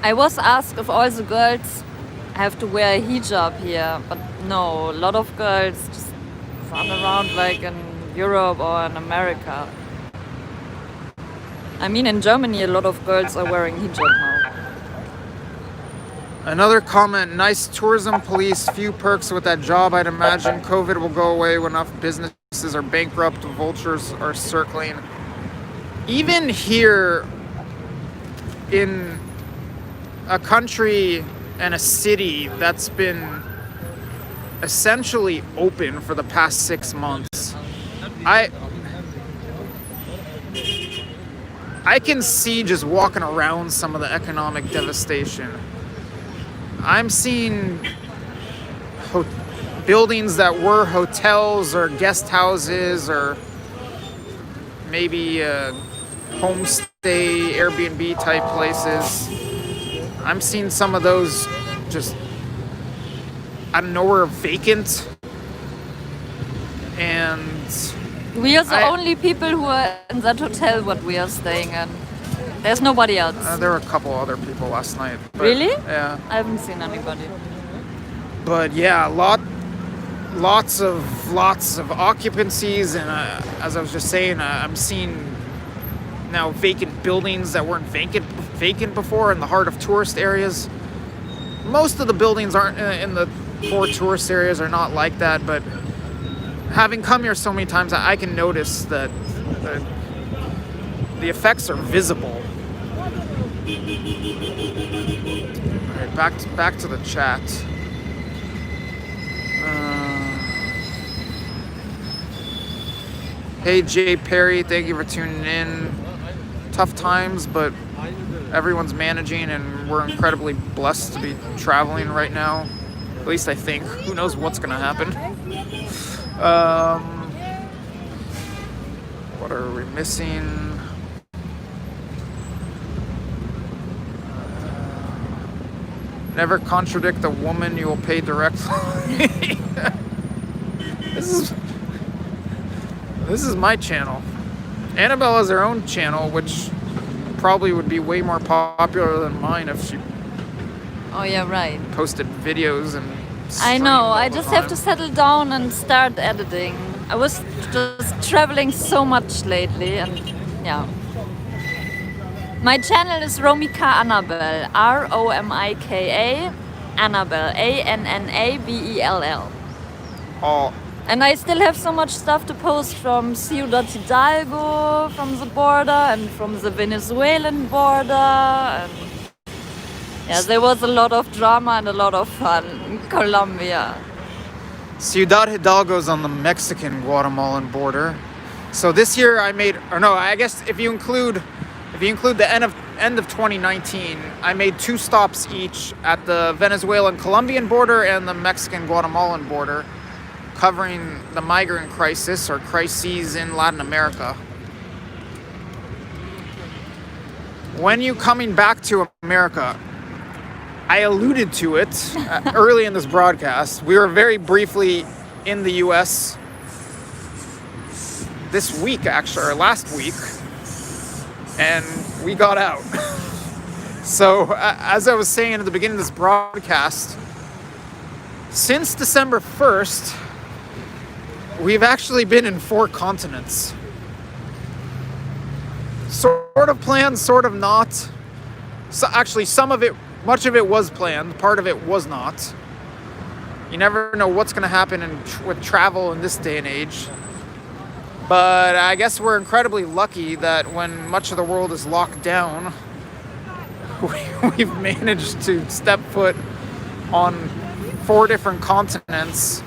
I was asked if all the girls have to wear a hijab here, but no, a lot of girls just run around like in Europe or in America. I mean, in Germany, a lot of girls are wearing hijab now. Another comment, nice tourism police, few perks with that job. I'd imagine COVID will go away when enough businesses are bankrupt, vultures are circling. Even here in a country and a city that's been essentially open for the past 6 months, I can see just walking around some of the economic devastation. I'm seeing buildings that were hotels or guest houses or maybe homestay, Airbnb type places. I'm seeing some of those just out of nowhere vacant. And we are the only people who are in that hotel what we are staying in. There's nobody else. There were a couple other people last night. But, really? Yeah. I haven't seen anybody. But yeah, lots of occupancies, and as I was just saying, I'm seeing now vacant buildings that weren't vacant before in the heart of tourist areas. Most of the buildings aren't in the core tourist areas are not like that, but having come here so many times, I can notice that the effects are visible. All right, back to the chat. Hey Jay Perry, thank you for tuning in. Tough times, but everyone's managing, and we're incredibly blessed to be traveling right now. At least I think. Who knows what's gonna happen? What are we missing? Never contradict a woman you will pay directly. This is my channel. Annabelle has her own channel, which probably would be way more popular than mine if she posted videos and I know, I just have to settle down and start editing. I was just traveling so much lately, and yeah. My channel is Romika Annabelle, Romika Annabelle, Annabell. Oh, and I still have so much stuff to post from Ciudad Hidalgo, from the border, and from the Venezuelan border. And yeah, there was a lot of drama and a lot of fun in Colombia. Ciudad Hidalgo's on the Mexican-Guatemalan border. So this year I guess if you include the end of 2019, I made 2 stops each at the Venezuelan-Colombian border and the Mexican-Guatemalan border, covering the migrant crisis or crises in Latin America. When you coming back to America? I alluded to it early in this broadcast. We were very briefly in the US this week, actually, or last week, and we got out. So, as I was saying at the beginning of this broadcast, since December 1st, we've actually been in 4 continents. Sort of planned, sort of not. So actually, much of it was planned, part of it was not. You never know what's going to happen with travel in this day and age. But I guess we're incredibly lucky that when much of the world is locked down, we've managed to step foot on 4 different continents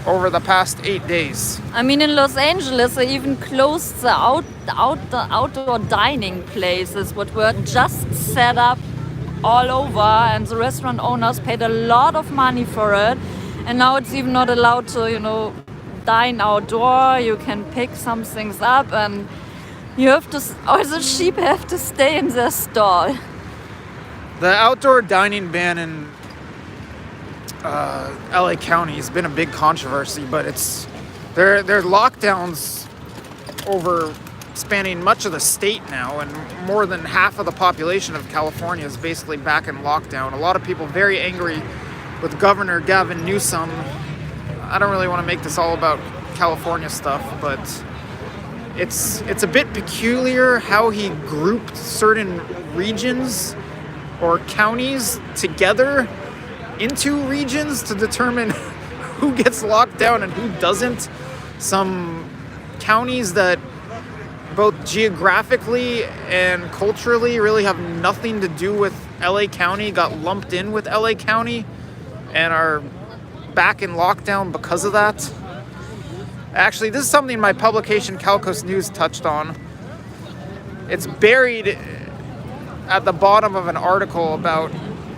over the past 8 days. I mean, in Los Angeles, they even closed the outdoor dining places, what were just set up all over, and the restaurant owners paid a lot of money for it. And now it's even not allowed to, dine outdoor. You can pick some things up, and you have to, or the sheep have to stay in their stall. The outdoor dining ban in LA County has been a big controversy, but there are lockdowns over spanning much of the state now, and more than half of the population of California is basically back in lockdown. A lot of people very angry with Governor Gavin Newsom. I don't really want to make this all about California stuff, but it's a bit peculiar how he grouped certain regions or counties together into regions to determine who gets locked down and who doesn't. Some counties that both geographically and culturally really have nothing to do with LA County got lumped in with LA County and are back in lockdown because of that. Actually, this is something my publication Calcos News touched on. It's buried at the bottom of an article about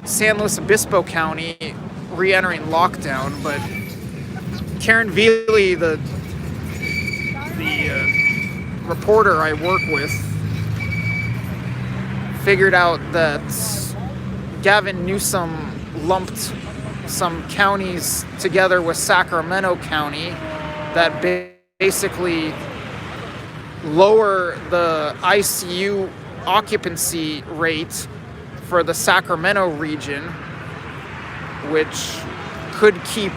San Luis Obispo County re-entering lockdown, but Karen Veely, the reporter I work with, figured out that Gavin Newsom lumped some counties together with Sacramento County that basically lower the ICU occupancy rate for the Sacramento region, which could keep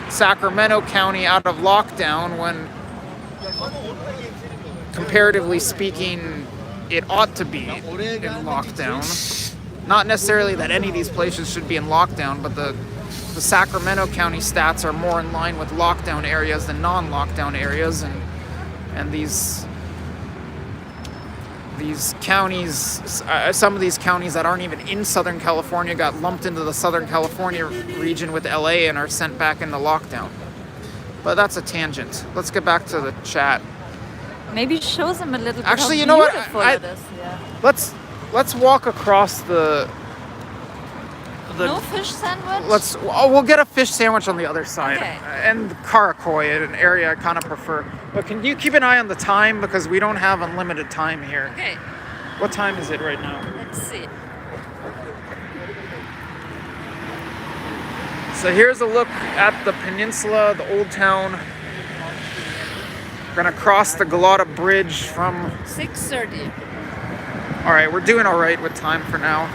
Sacramento County out of lockdown when, comparatively speaking, it ought to be in lockdown. Not necessarily that any of these places should be in lockdown, but the Sacramento County stats are more in line with lockdown areas than non-lockdown areas, and these counties, some of these counties that aren't even in Southern California got lumped into the Southern California region with LA and are sent back into lockdown. But that's a tangent. Let's get back to the chat. Maybe show them a little bit. Actually, how you know what? beautiful it is. Yeah. Let's walk across the No fish sandwich? We'll get a fish sandwich on the other side. Okay. And Karakoy, an area I kind of prefer. But can you keep an eye on the time, because we don't have unlimited time here. Okay, What time is it right now? let's see. So here's a look at the peninsula, the old town. We're gonna cross the Golota Bridge from... 6:30. All right, we're doing all right with time for now.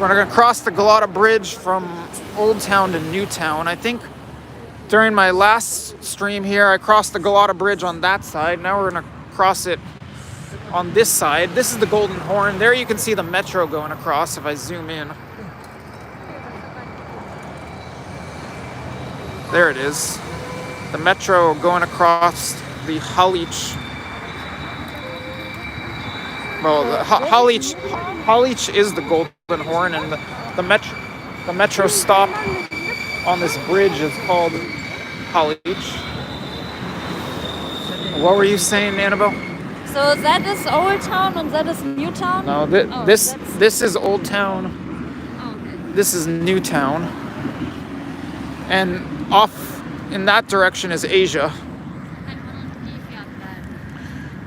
We're gonna cross the Galada Bridge from Old Town to New Town. I think during my last stream here, I crossed the Galada Bridge on that side. Now we're gonna cross it on this side. This is the Golden Horn. There you can see the metro going across if I zoom in. There it is. The metro going across the Halich. Well, the Halich is the Golden Horn, and the metro stop on this bridge is called Halich. What were you saying, Annabelle? So that is Old Town and that is New Town? No, this is Old Town. Oh, okay. This is New Town, and off in that direction is Asia.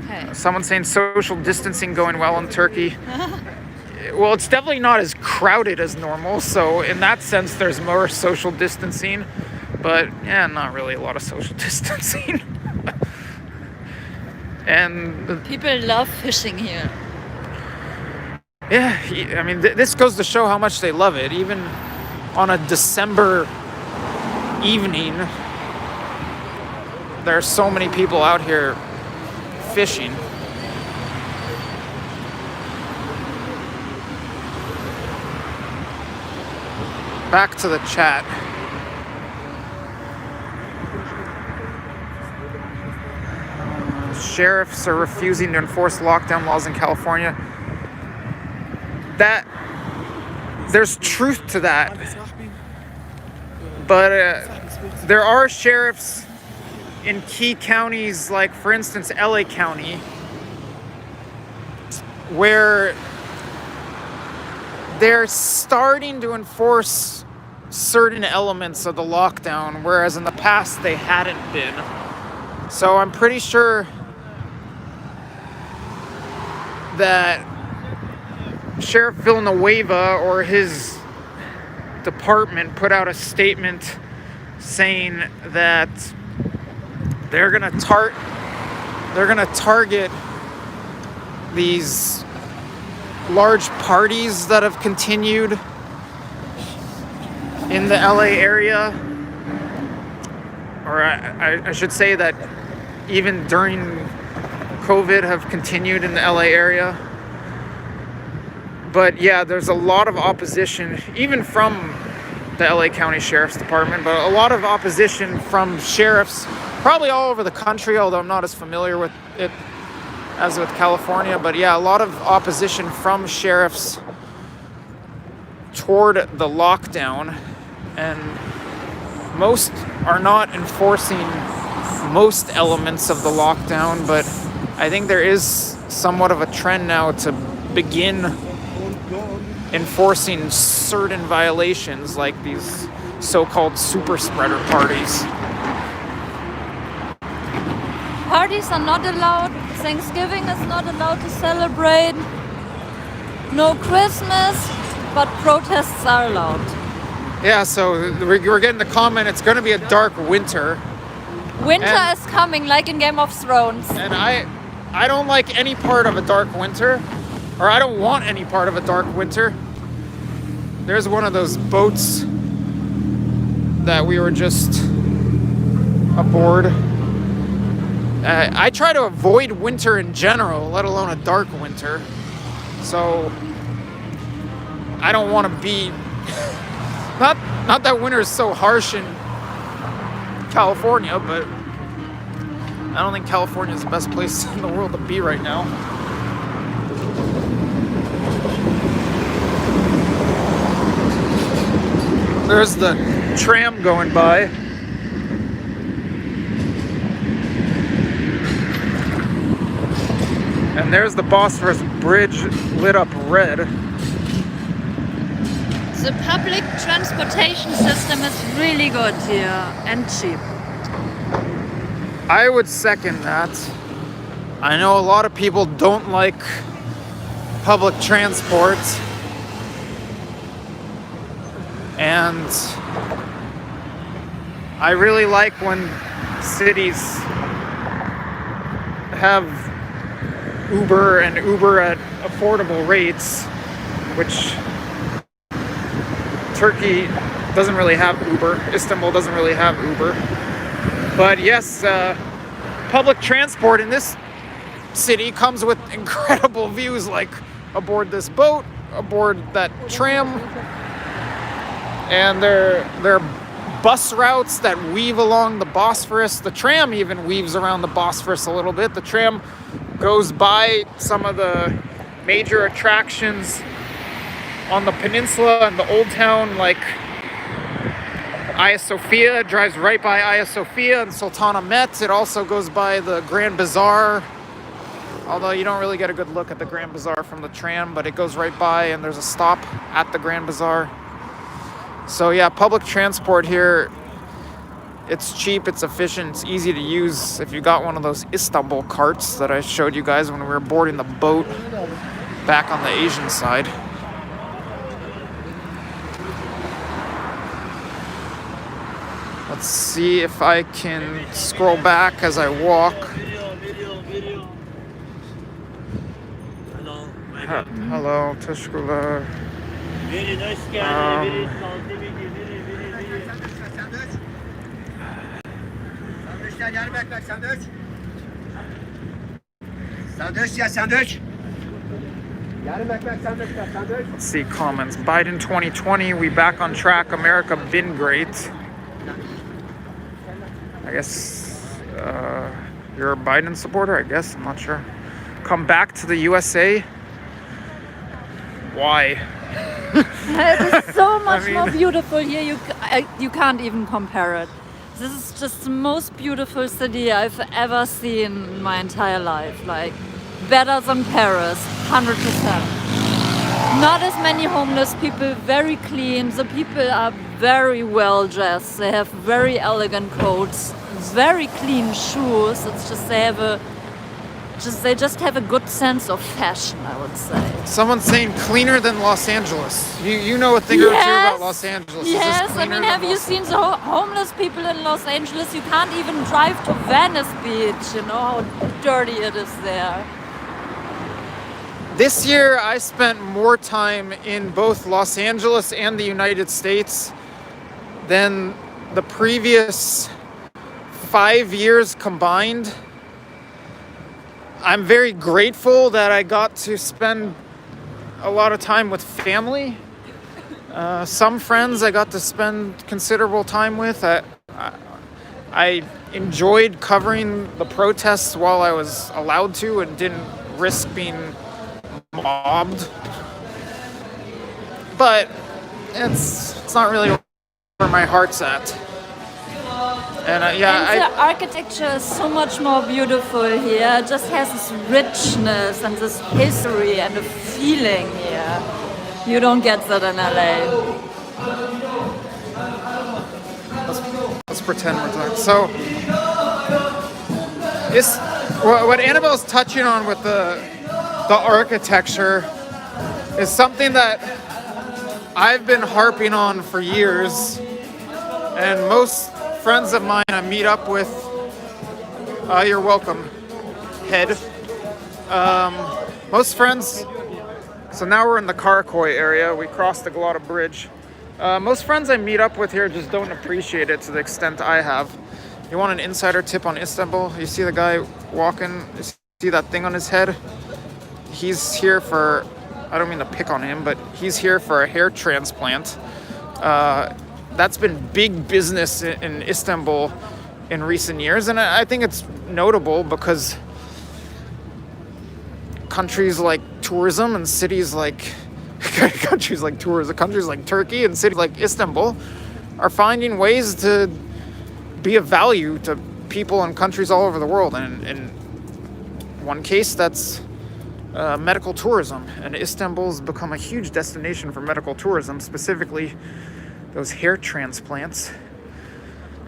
Okay. Someone's saying social distancing going well in Turkey. Well, it's definitely not as crowded as normal, so in that sense there's more social distancing, but yeah, not really a lot of social distancing. And People love fishing here. yeah, I mean, this goes to show how much they love it. Even on a December evening, there are so many people out here fishing. Back to the chat. Sheriffs are refusing to enforce lockdown laws in California. That there's truth to that, but there are sheriffs in key counties, like for instance LA County, where they're starting to enforce certain elements of the lockdown, whereas in the past they hadn't been. So I'm pretty sure that Sheriff Villanueva or his department put out a statement saying that they're gonna target these large parties that have continued in the LA area, or I should say that even during COVID have continued in the LA area. But yeah, there's a lot of opposition, even from the LA County Sheriff's Department, but a lot of opposition from sheriffs, probably all over the country, although I'm not as familiar with it as with California. But yeah, a lot of opposition from sheriffs toward the lockdown, and most are not enforcing most elements of the lockdown, but I think there is somewhat of a trend now to begin enforcing certain violations, like these so-called super spreader parties. Parties are not allowed. Thanksgiving is not allowed to celebrate. No Christmas, but protests are allowed. Yeah, so we're getting the comment, it's going to be a dark winter. Winter is coming, like in Game of Thrones. And I don't like any part of a dark winter, or I don't want any part of a dark winter. There's one of those boats that we were just aboard. I try to avoid winter in general, let alone a dark winter. So I don't want to be... Not that winter is so harsh in California, but I don't think California is the best place in the world to be right now. There's the tram going by. And there's the Bosphorus Bridge lit up red. The public transportation system is really good here and cheap. I would second that. I know a lot of people don't like public transport. And I really like when cities have Uber and Uber at affordable rates, which Turkey doesn't really have Uber. Istanbul doesn't really have Uber. But yes, public transport in this city comes with incredible views, like aboard this boat, aboard that tram, and there are bus routes that weave along the Bosphorus. The tram even weaves around the Bosphorus a little bit. The tram goes by some of the major attractions on the peninsula and the old town, like Hagia Sophia. It drives right by Hagia Sophia and Sultanahmet. It also goes by the Grand Bazaar, although you don't really get a good look at the Grand Bazaar from the tram, but it goes right by and there's a stop at the Grand Bazaar. So yeah, public transport here, it's cheap, it's efficient, it's easy to use. If you got one of those Istanbul carts that I showed you guys when we were boarding the boat back on the Asian side. Let's see if I can scroll back as I walk. Hello, teşekkürler. Let's see comments. Biden 2020, we back on track. America been great. I guess you're a Biden supporter, I guess. I'm not sure. Come back to the USA? Why? It is so much more beautiful here. You can't even compare it. This is just the most beautiful city I've ever seen in my entire life. Like, better than Paris, 100%. Not as many homeless people, very clean. The people are very well dressed. They have very elegant coats, very clean shoes. It's just they just have a good sense of fashion, I would say. Someone's saying cleaner than Los Angeles. You know a thing or two about Los Angeles. Yes, I mean, have you seen the homeless people in Los Angeles? You can't even drive to Venice Beach, you know how dirty it is there. This year, I spent more time in both Los Angeles and the United States than the previous 5 years combined. I'm very grateful that I got to spend a lot of time with family. Some friends I got to spend considerable time with. I enjoyed covering the protests while I was allowed to and didn't risk being mobbed. But it's not really where my heart's at. And And the architecture is so much more beautiful here. It just has this richness and this history and a feeling here. You don't get that in LA. let's pretend we're talking. So, what Annabelle's touching on with the architecture is something that I've been harping on for years, and most friends of mine I meet up with, you're welcome, head. Most friends, so now we're in the Karakoy area, we crossed the Glotta Bridge. Most friends I meet up with here just don't appreciate it to the extent I have. You want an insider tip on Istanbul? You see the guy walking, you see that thing on his head? He's here for, I don't mean to pick on him, but he's here for a hair transplant. That's been big business in Istanbul in recent years, and I think it's notable because countries like tourism and cities like countries like Turkey and cities like Istanbul are finding ways to be of value to people in countries all over the world. And in one case, that's medical tourism, and Istanbul's become a huge destination for medical tourism, specifically those hair transplants.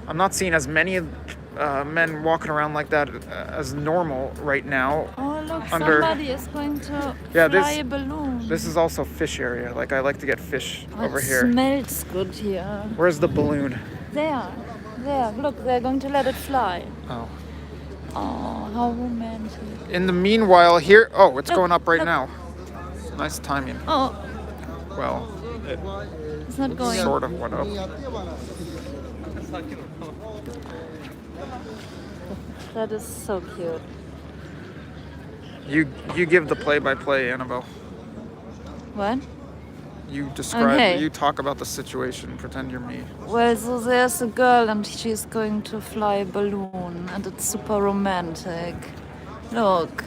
I'm not seeing as many men walking around like that as normal right now. Oh look, somebody is going to fly a balloon. This is also fish area. Like, I like to get fish over it here. Smells good here. Where's the balloon? There. Look, they're going to let it fly. Oh. Oh, how romantic. In the meanwhile, here. Oh, it's Look, going up right look. now. Nice timing. Oh, Well, it it's not going. sort of went up. That is so cute. You give the play-by-play, Annabelle. What? You describe. Okay. You talk about the situation. Pretend you're me. Well, so there's a girl and she's going to fly a balloon and it's super romantic. Look.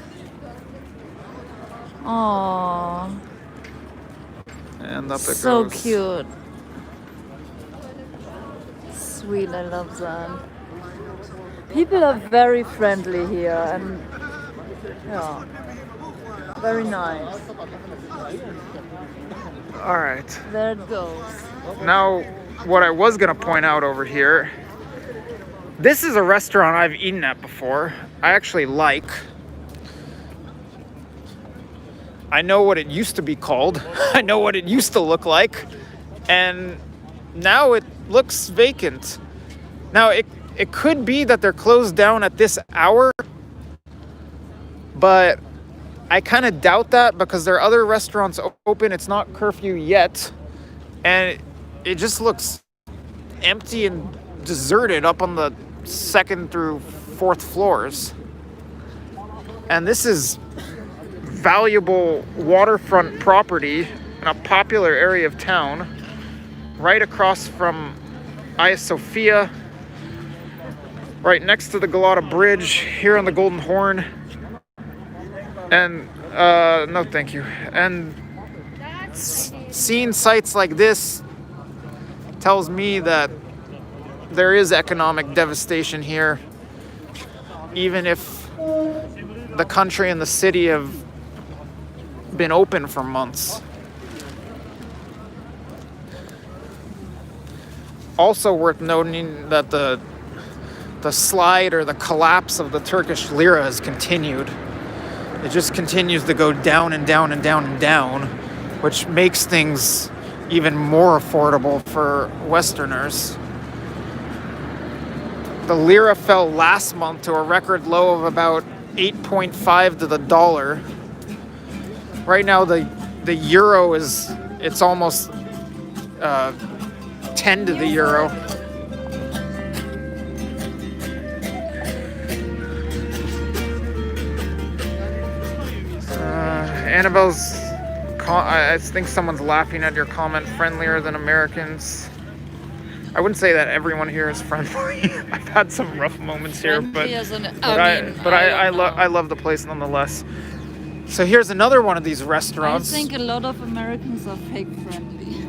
Oh, And up it so goes. cute. Sweet, I love that. People are very friendly here and yeah, very nice. All right. There it goes. Now, what I was gonna point out over here. This is a restaurant I've eaten at before. I actually like. I know what it used to be called. I know what it used to look like. And now it looks vacant. Now, it could be that they're closed down at this hour, but I kind of doubt that because there are other restaurants open. It's not curfew yet. And it just looks empty and deserted up on the 2nd through 4th floors. And this is valuable waterfront property in a popular area of town, right across from Hagia Sophia, right next to the Galada Bridge, here on the Golden Horn. And no thank you. And seeing sites like this tells me that there is economic devastation here, even if the country and the city have been open for months. Also worth noting that the slide or the collapse of the Turkish lira has continued. It just continues to go down and down and down and down, which makes things even more affordable for Westerners. The lira fell last month to a record low of about 8.5 to the dollar. Right now, the euro it's almost 10 to the euro. Annabelle's I think someone's laughing at your comment. Friendlier than Americans. I wouldn't say that everyone here is friendly. I've had some rough moments here, but I love the place nonetheless. So here's another one of these restaurants. I think a lot of Americans are fake friendly.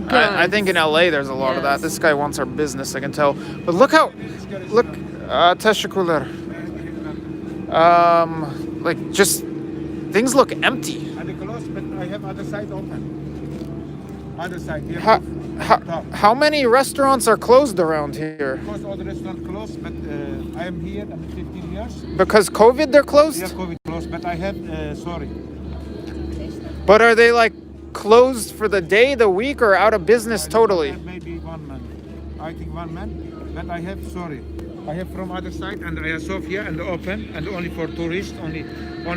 I think in LA there's a lot of that. This guy wants our business, I can tell. But look, teşekkürler. Like just things look empty. And the close, but I have other side open. Other side here. How many restaurants are closed around here? Because all the restaurants closed, but I am here and 15 years. Because COVID they're closed? Yeah, COVID closed, but I have, sorry. But are they like closed for the day, the week, or out of business totally? Maybe 1 month. I think 1 month. But I have, sorry. I have from other side and I have Sofia and open and only for tourists, only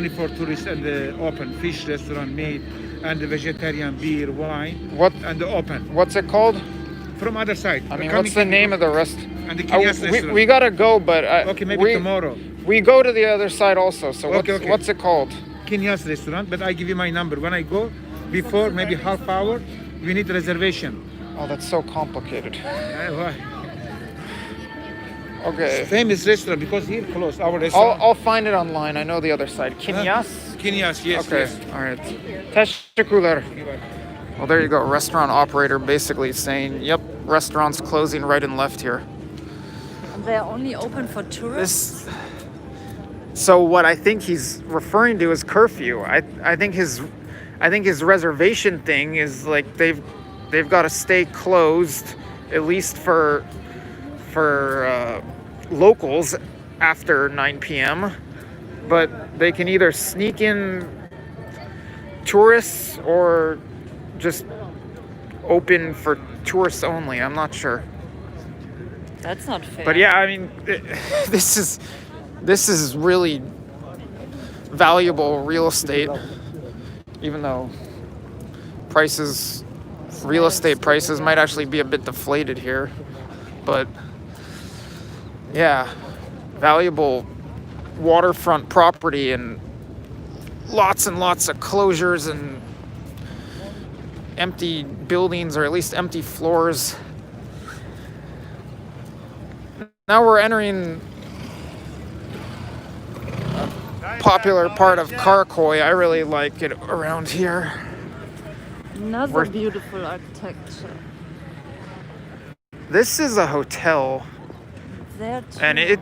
for tourists and open fish restaurant, meat and vegetarian beer, wine. What and open? What's it called? From other side. I mean, what's the name of the restaurant? And the Kinyas restaurant. We gotta go, but okay, maybe tomorrow. We go to the other side also. So what's it called? Kinyas restaurant. But I give you my number. When I go, before maybe half hour, we need reservation. Oh, that's so complicated. Why? Okay. Famous restaurant because here close our restaurant. I'll find it online. I know the other side. Kinyas? Kinyas, yes. Okay. Yes. All right. Teşekkürler. Well, there you go. Restaurant operator basically saying, "Yep, restaurants closing right and left here." And they're only open for tourists. So what I think he's referring to is curfew. I think his reservation thing is like they've got to stay closed at least for locals after 9 p.m. But they can either sneak in tourists or just open for tourists only. I'm not sure. That's not fair. But yeah, I mean, this is really valuable real estate, even though real estate prices might actually be a bit deflated here. But yeah, valuable waterfront property and lots of closures and empty buildings, or at least empty floors. Now we're entering a popular part of Karakoy. I really like it around here. Another beautiful architecture. This is a hotel. There too. And I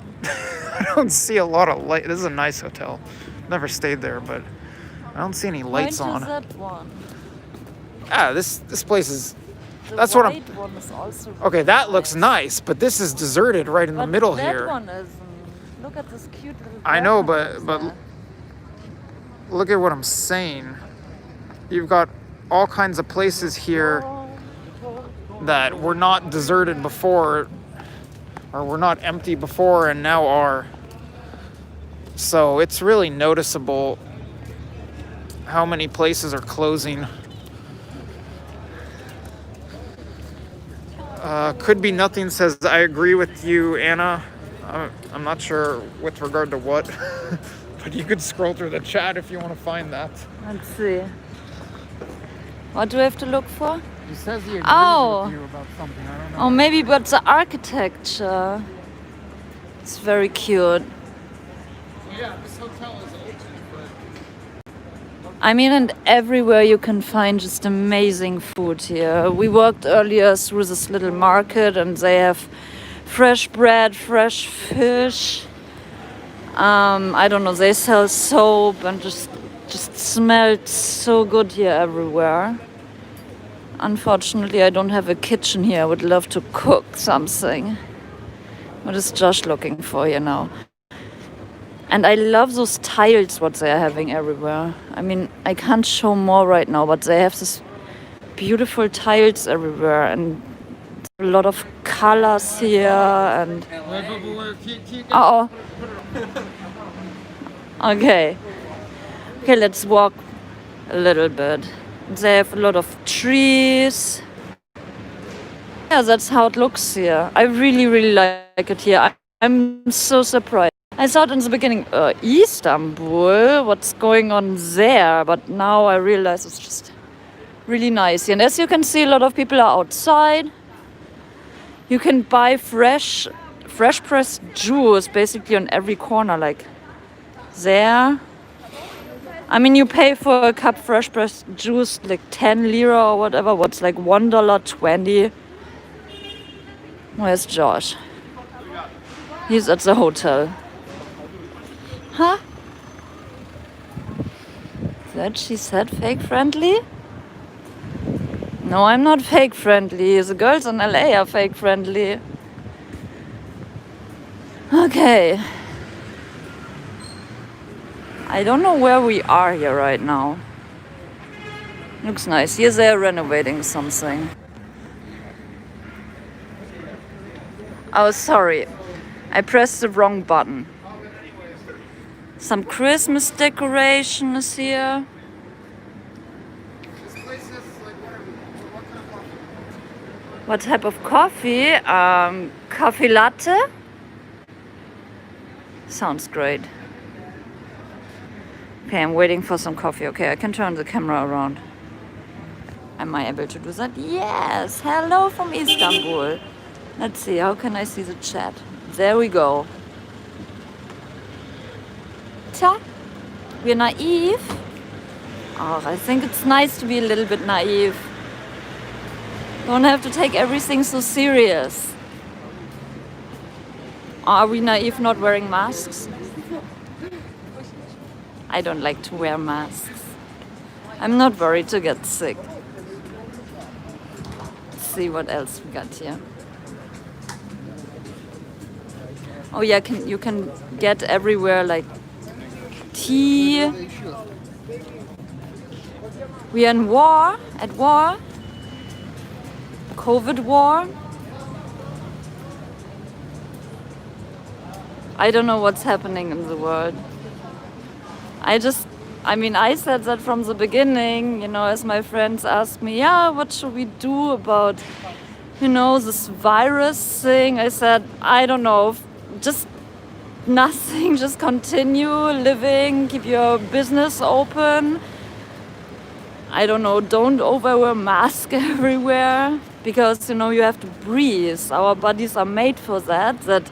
don't see a lot of light. This is a nice hotel. Never stayed there, but I don't see any lights on. That one. This place is. That's what I'm. One is also okay, that looks nice, but this is deserted right in the middle here. That one isn't. Look at this cute little. I know, but look at what I'm saying. You've got all kinds of places here that were not deserted before, or were not empty before, and now are. So it's really noticeable how many places are closing. Could be nothing says, I agree with you, Anna. I'm not sure with regard to what, but you could scroll through the chat if you want to find that. Let's see. What do I have to look for? He says he agrees with you about something. I don't know. Oh, maybe, but the architecture. It's very cute. Yeah, this hotel is open, but I mean, and everywhere you can find just amazing food here. We walked earlier through this little market and they have fresh bread, fresh fish. I don't know, they sell soap and just smelled so good here everywhere. Unfortunately, I don't have a kitchen here. I would love to cook something. What is Josh looking for here now? And I love those tiles, what they are having everywhere. I mean, I can't show more right now, but they have this beautiful tiles everywhere and a lot of colors here and... Uh-oh. Okay, let's walk a little bit. They have a lot of trees. Yeah, that's how it looks here. I really like it here. I'm so surprised. I thought in the beginning, Istanbul, what's going on there? But now I realize it's just Really nice. And as you can see, a lot of people are outside. You can buy fresh pressed juice basically on every corner, like there. I mean, you pay for a cup fresh pressed juice like 10 lira or whatever. What's like $1.20. Where's Josh? He's at the hotel. Huh? That she said fake friendly? No, I'm not fake friendly. The girls in LA are fake friendly. Okay. I don't know where we are here right now. Looks nice. Here they're renovating something. Oh, sorry. I pressed the wrong button. Some Christmas decoration is here. What type of coffee? Coffee latte? Sounds great. Okay, I'm waiting for some coffee. Okay, I can turn the camera around. Am I able to do that? Yes! Hello from Istanbul. Let's see, how can I see the chat? There we go. Ta? We're naive? Oh, I think it's nice to be a little bit naive. Don't have to take everything so serious. Are we naive not wearing masks? I don't like to wear masks. I'm not worried to get sick. Let's see what else we got here. Oh yeah, you can get everywhere like tea. We are in war, at war. COVID war. I don't know what's happening in the world. I said that from the beginning, as my friends asked me, yeah, what should we do about, this virus thing? I said, I don't know, just nothing, just continue living, keep your business open. I don't know, don't overwear mask everywhere because, you have to breathe. Our bodies are made for that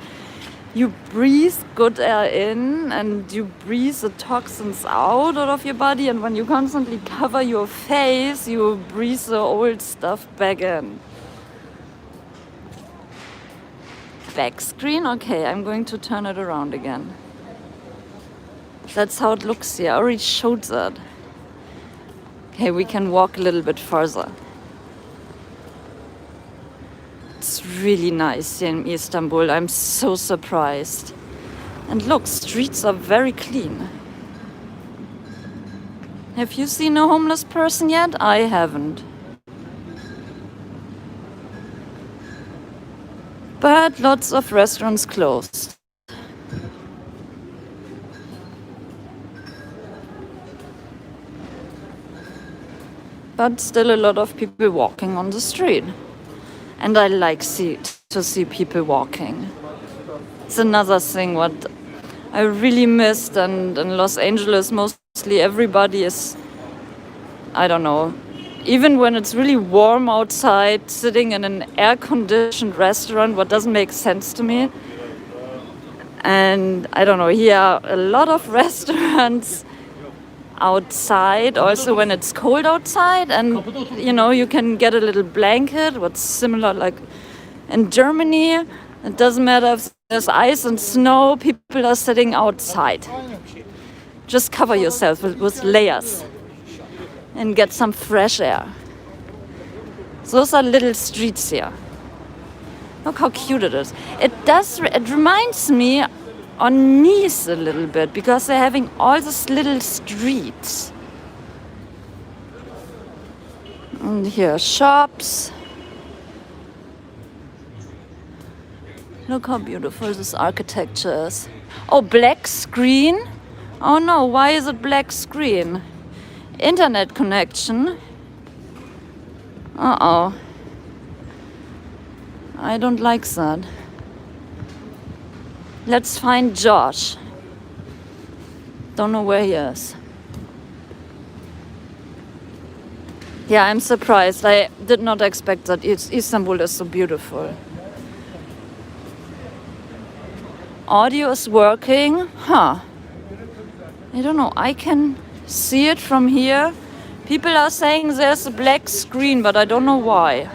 you breathe good air in and you breathe the toxins out of your body, and when you constantly cover your face, you breathe the old stuff back in. Back screen? Okay, I'm going to turn it around again. That's how it looks here. I already showed that. Okay, we can walk a little bit further. It's really nice here in Istanbul. I'm so surprised. And look, streets are very clean. Have you seen a homeless person yet? I haven't. But lots of restaurants closed. But still a lot of people walking on the street. And I like to see people walking. It's another thing what I really missed, and in Los Angeles mostly everybody is, I don't know, even when it's really warm outside, sitting in an air-conditioned restaurant, what doesn't make sense to me. And I don't know, here are a lot of restaurants outside, also when it's cold outside, and you can get a little blanket, what's similar like in Germany. It doesn't matter if there's ice and snow, people are sitting outside. Just cover yourself with layers and get some fresh air. Those are little streets here. Look how cute it is. It reminds me on Nice a little bit, because they're having all these little streets. And here are shops. Look how beautiful this architecture is. Oh, black screen? Oh no, why is it black screen? Internet connection? Uh-oh. I don't like that. Let's find Josh. Don't know where he is. Yeah, I'm surprised. I did not expect that Istanbul is so beautiful. Audio is working. Huh. I don't know. I can see it from here. People are saying there's a black screen, but I don't know why.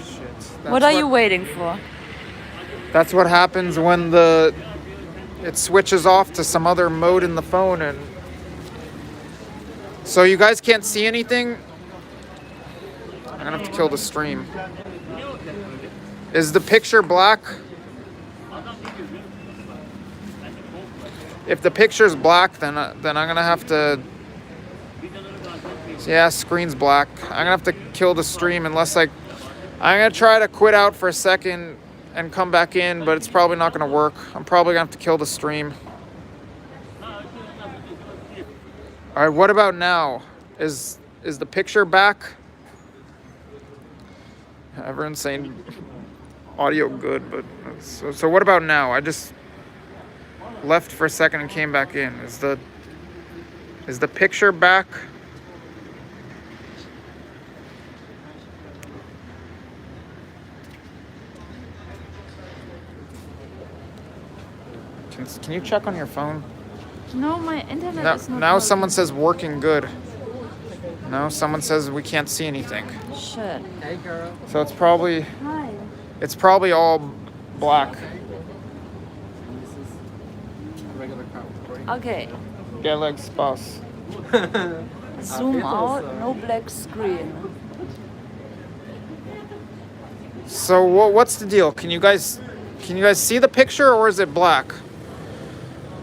Shit. What are you waiting for? That's what happens when it switches off to some other mode in the phone, and so you guys can't see anything. I'm gonna have to kill the stream. Is the picture black? If the picture's black, then I'm gonna have to. Yeah, screen's black. I'm gonna have to kill the stream unless I'm gonna try to quit out for a second and come back in, but it's probably not gonna work. I'm probably gonna have to kill the stream. All right, what about now? Is the picture back? Everyone's saying audio good, but so what about now? I just left for a second and came back in. Is the picture back? Can you check on your phone? No, my internet is not Now working. someone says working good. No, someone says we can't see anything. Shit. Hey girl. So it's probably Hi. all black. This is a regular crowd recording. Okay. Geleg spas. Zoom People, out. so- No black screen. So what's the deal? Can you guys see the picture, or is it black?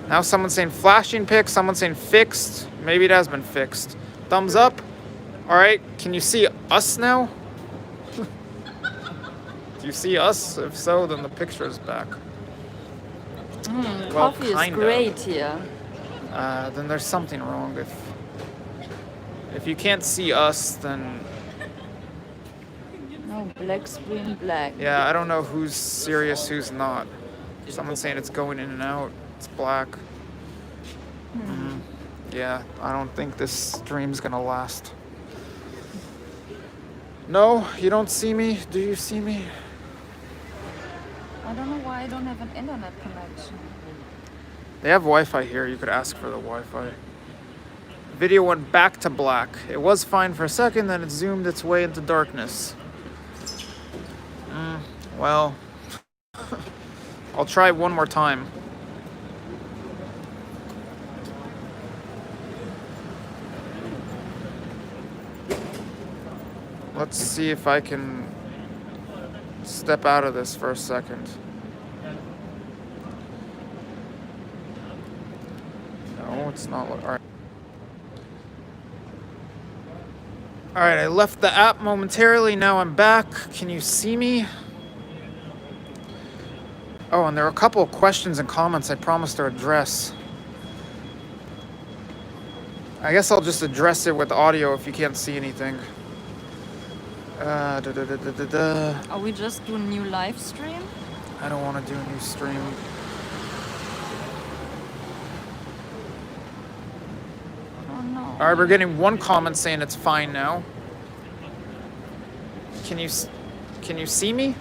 Now someone's saying flashing pic, someone's saying fixed. Maybe it has been fixed. Thumbs up. All right, can you see us now? Do you see us? If so, then the picture is back. Well, Coffee is kinda. great here. Then there's something wrong. If you can't see us, then No black screen, black. yeah, I don't know who's serious, who's not. Someone's saying it's going in and out. It's black. Yeah, I don't think this stream's gonna last. No, you don't see me? Do you see me? I don't know why I don't have an internet connection. They have Wi-Fi here. You could ask for the Wi-Fi. Video went back to black. It was fine for a second, then it zoomed its way into darkness. Well, I'll try one more time. Let's see if I can step out of this for a second. No, it's not. All right. All right, I left the app momentarily. Now I'm back. Can you see me? Oh, and there are a couple of questions and comments I promised to address. I guess I'll just address it with audio if you can't see anything. Are we just doing a new live stream? I don't want to do a new stream. Oh no. All right, we're getting one comment saying it's fine now. Can you see me?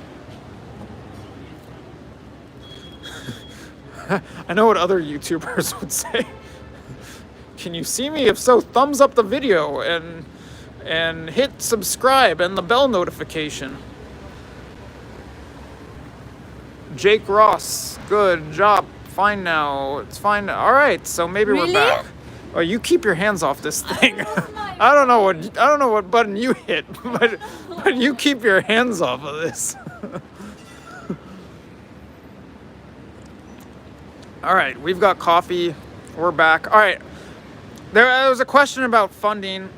I know what other YouTubers would say. Can you see me? If so, thumbs up the video and hit subscribe and the bell notification. Jake Ross, good job. Fine now. It's fine. All right, so maybe Really? we're back. Oh, you keep your hands off this thing. I don't know what button you hit, but you keep your hands off of this. All right, we've got coffee. We're back. All right. There was a question about funding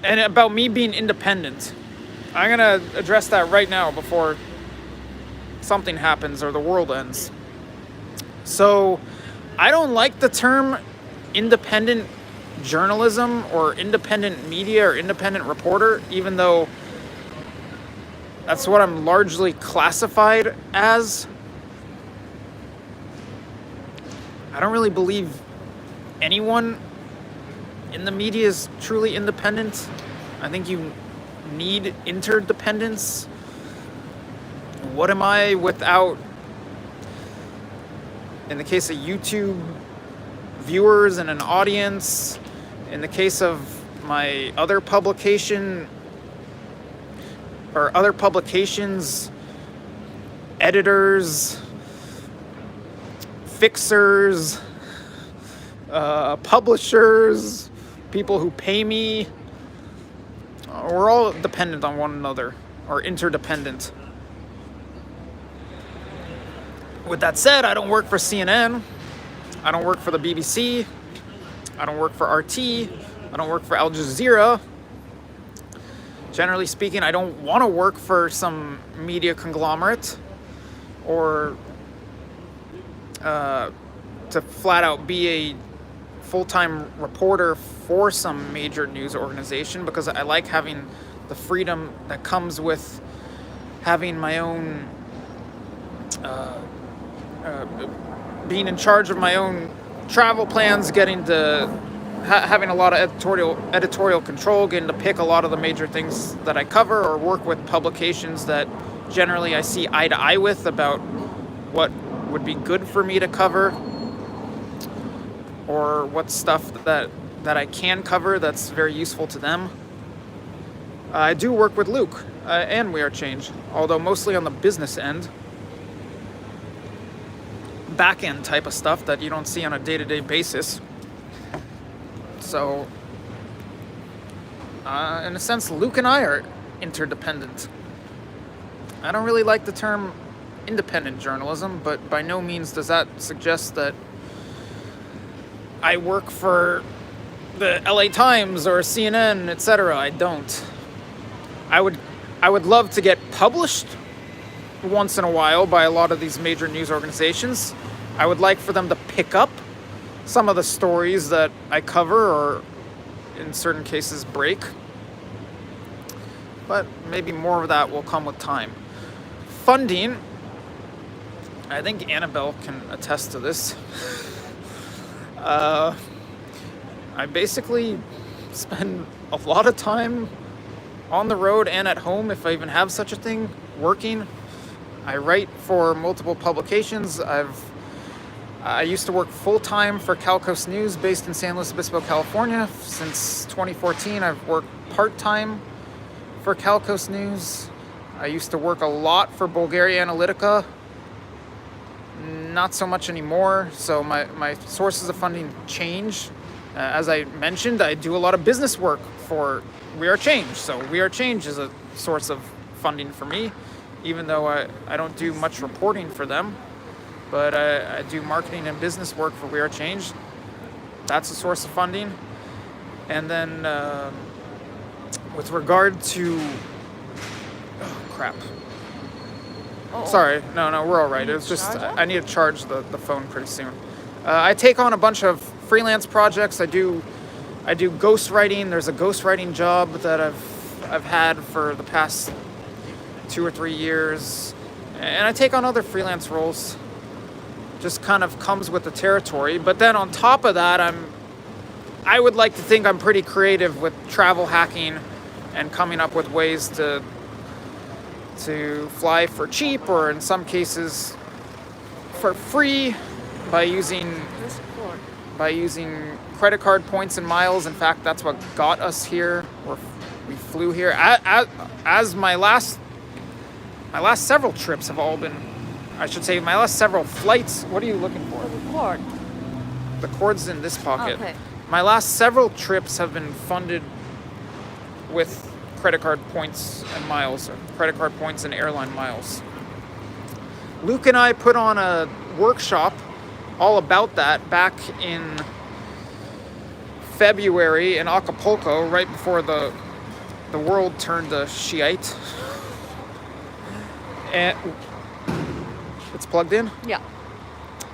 and about me being independent. I'm going to address that right now before something happens or the world ends. So, I don't like the term independent journalism or independent media or independent reporter, even though that's what I'm largely classified as. I don't really believe anyone in the media is truly independent. I think you need interdependence. What am I without, in the case of YouTube, viewers and an audience? In the case of my other publication, or other publications, editors, fixers, publishers, people who pay me, we're all dependent on one another, or interdependent. With that said, I don't work for CNN, I don't work for the BBC, I don't work for RT, I don't work for Al Jazeera. Generally speaking, I don't want to work for some media conglomerate, or to flat out be a full-time reporter for some major news organization, because I like having the freedom that comes with having my own, being in charge of my own travel plans, getting to having a lot of editorial control, getting to pick a lot of the major things that I cover, or work with publications that generally I see eye to eye with about what would be good for me to cover, or what stuff that I can cover that's very useful to them. I do work with Luke and We Are Change, although mostly on the business end, back end type of stuff that you don't see on a day-to-day basis. So, in a sense, Luke and I are interdependent. I don't really like the term independent journalism, but by no means does that suggest that I work for the LA Times or CNN, etc. I don't. I would love to get published once in a while by a lot of these major news organizations. I would like for them to pick up some of the stories that I cover, or in certain cases break. But maybe more of that will come with time. Funding, I think Annabelle can attest to this. I basically spend a lot of time on the road and at home, if I even have such a thing, working. I write for multiple publications. I used to work full-time for Calcos News based in San Luis Obispo, California. Since 2014, I've worked part-time for Calcos News. I used to work a lot for Bulgaria Analytica. Not so much anymore, so my sources of funding change. As I mentioned, I do a lot of business work for We Are Change, so We Are Change is a source of funding for me, even though I don't do much reporting for them. But I do marketing and business work for We Are Change. That's a source of funding. And then with regard to... Oh, crap. Oh. Sorry, no, we're all right. It was just, I need to charge the phone pretty soon. I take on a bunch of freelance projects. I do ghostwriting. There's a ghostwriting job that I've had for the past 2 or 3 years. And I take on other freelance roles. Just kind of comes with the territory. But then on top of that, I would like to think I'm pretty creative with travel hacking and coming up with ways to fly for cheap, or in some cases for free, by using credit card points and miles. In fact, that's what got us here. We flew here. As my last several trips have all been, I should say, my last several flights. What are you looking for? The cord. The cord's in this pocket. Okay. My last several trips have been funded with credit card points and miles, or credit card points and airline miles. Luke and I put on a workshop all about that back in February in Acapulco, right before the world turned to Shiite. And it's plugged in? Yeah.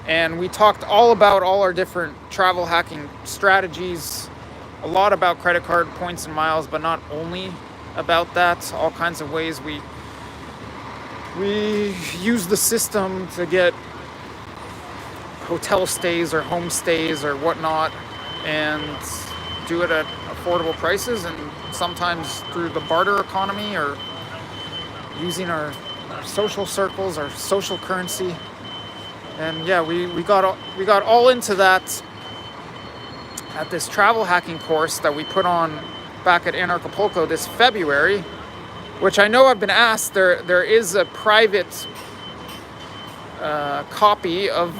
And we talked all about all our different travel hacking strategies, a lot about credit card points and miles, but not only about that, all kinds of ways we use the system to get hotel stays or home stays or whatnot, and do it at affordable prices, and sometimes through the barter economy or using our social circles, our social currency. And yeah, we got all into that at this travel hacking course that we put on back at Anarchapulco this February, which I know I've been asked. There is a private copy of,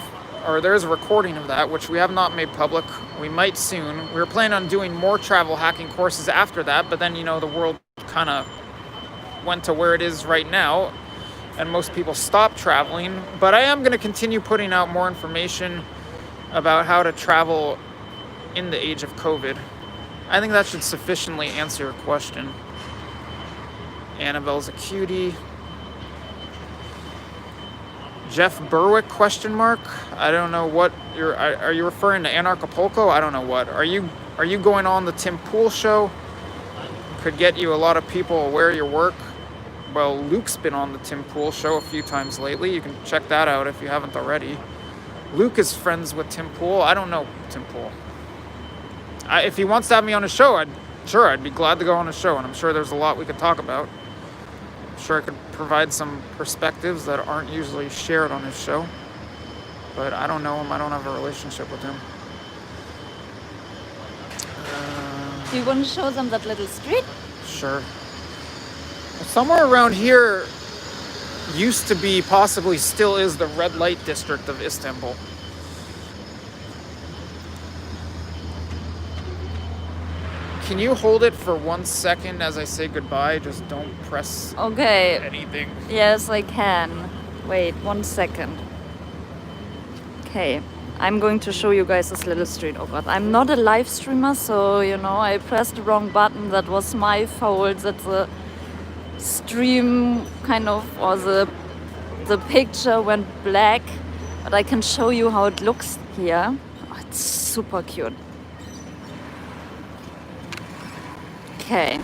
or there is a recording of that, which we have not made public. We might soon. We were planning on doing more travel hacking courses after that, but then, you know, the world kind of went to where it is right now, and most people stopped traveling. But I am going to continue putting out more information about how to travel in the age of COVID. I think that should sufficiently answer your question. Annabelle's a cutie. Jeff Berwick, question mark? I don't know what are you referring to Anarchapulco? I don't know what. Are you going on the Tim Pool show? Could get you a lot of people aware of your work. Well, Luke's been on the Tim Pool show a few times lately. You can check that out if you haven't already. Luke is friends with Tim Pool. I don't know Tim Pool. If he wants to have me on his show, I'd be glad to go on his show, and I'm sure there's a lot we could talk about. I'm sure I could provide some perspectives that aren't usually shared on his show. But I don't know him. I don't have a relationship with him. Do you want to show them that little street? Sure. Somewhere around here used to be, possibly still is, the red light district of Istanbul. Can you hold it for 1 second as I say goodbye? Just don't press anything. Yes, I can. Wait 1 second. Okay. I'm going to show you guys this little street. Oh god, I'm not a live streamer, so, you know, I pressed the wrong button. That was my fault. That the stream kind of, or the picture went black. But I can show you how it looks here. Oh, it's super cute. Okay.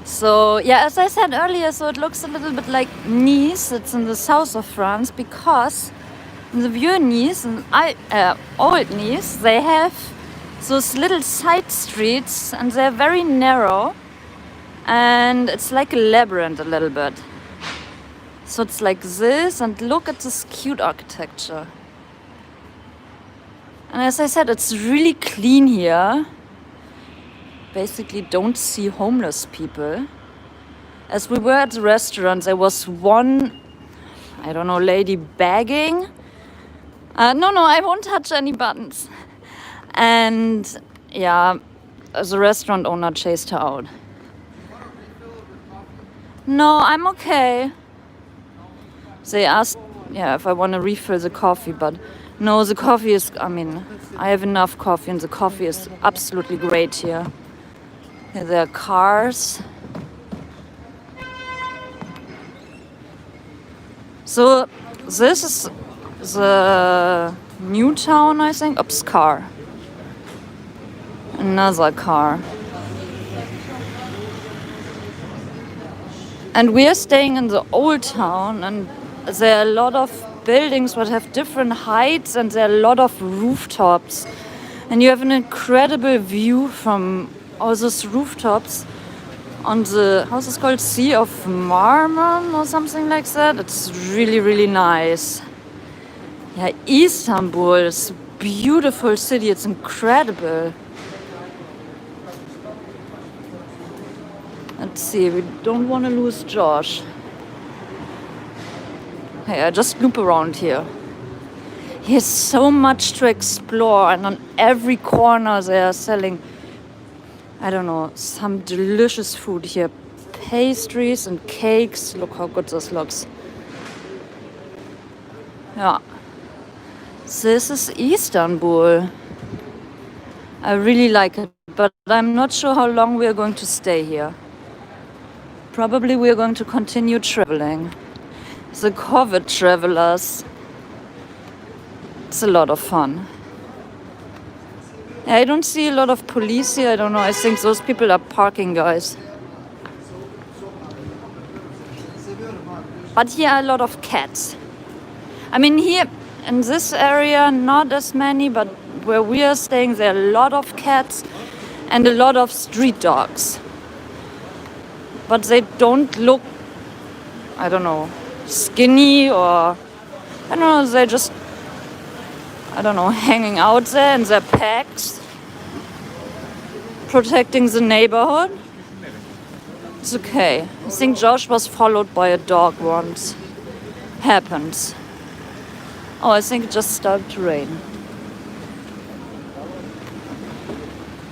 So, yeah, as I said earlier, so it looks a little bit like Nice. It's in the south of France, because in the Vieux Nice and Old Nice, they have those little side streets, and they're very narrow, and it's like a labyrinth a little bit. So it's like this, and look at this cute architecture. And as I said, it's really clean here. Basically don't see homeless people. As we were at the restaurant, there was one, I don't know, lady begging. No, I won't touch any buttons. And yeah, the restaurant owner chased her out. No, I'm okay. They asked, yeah, if I want to refill the coffee, but no, the coffee is, I have enough coffee, and the coffee is absolutely great here. Here there are cars. So this is the new town, I think. Oops, car. Another car. And we are staying in the old town, and there are a lot of buildings that have different heights, and there are a lot of rooftops. And you have an incredible view from all those rooftops on the, how's this called, Sea of Marmara or something like that. It's really, really nice. Yeah, Istanbul is a beautiful city. It's incredible. Let's see, we don't want to lose Josh. Hey, I just loop around here. Here's so much to explore, and on every corner they are selling, I don't know, some delicious food here. Pastries and cakes. Look how good this looks. Yeah. This is Istanbul. I really like it, but I'm not sure how long we are going to stay here. Probably we are going to continue traveling. The COVID travelers. It's a lot of fun. I don't see a lot of police here. I don't know. I think those people are parking guys. But here are a lot of cats. I mean, here in this area, not as many, but where we are staying, there are a lot of cats and a lot of street dogs. But they don't look, I don't know, skinny or, I don't know, they're just, I don't know, hanging out there in their packs, protecting the neighborhood. It's okay. I think Josh was followed by a dog once. Happens. Oh, I think it just started to rain.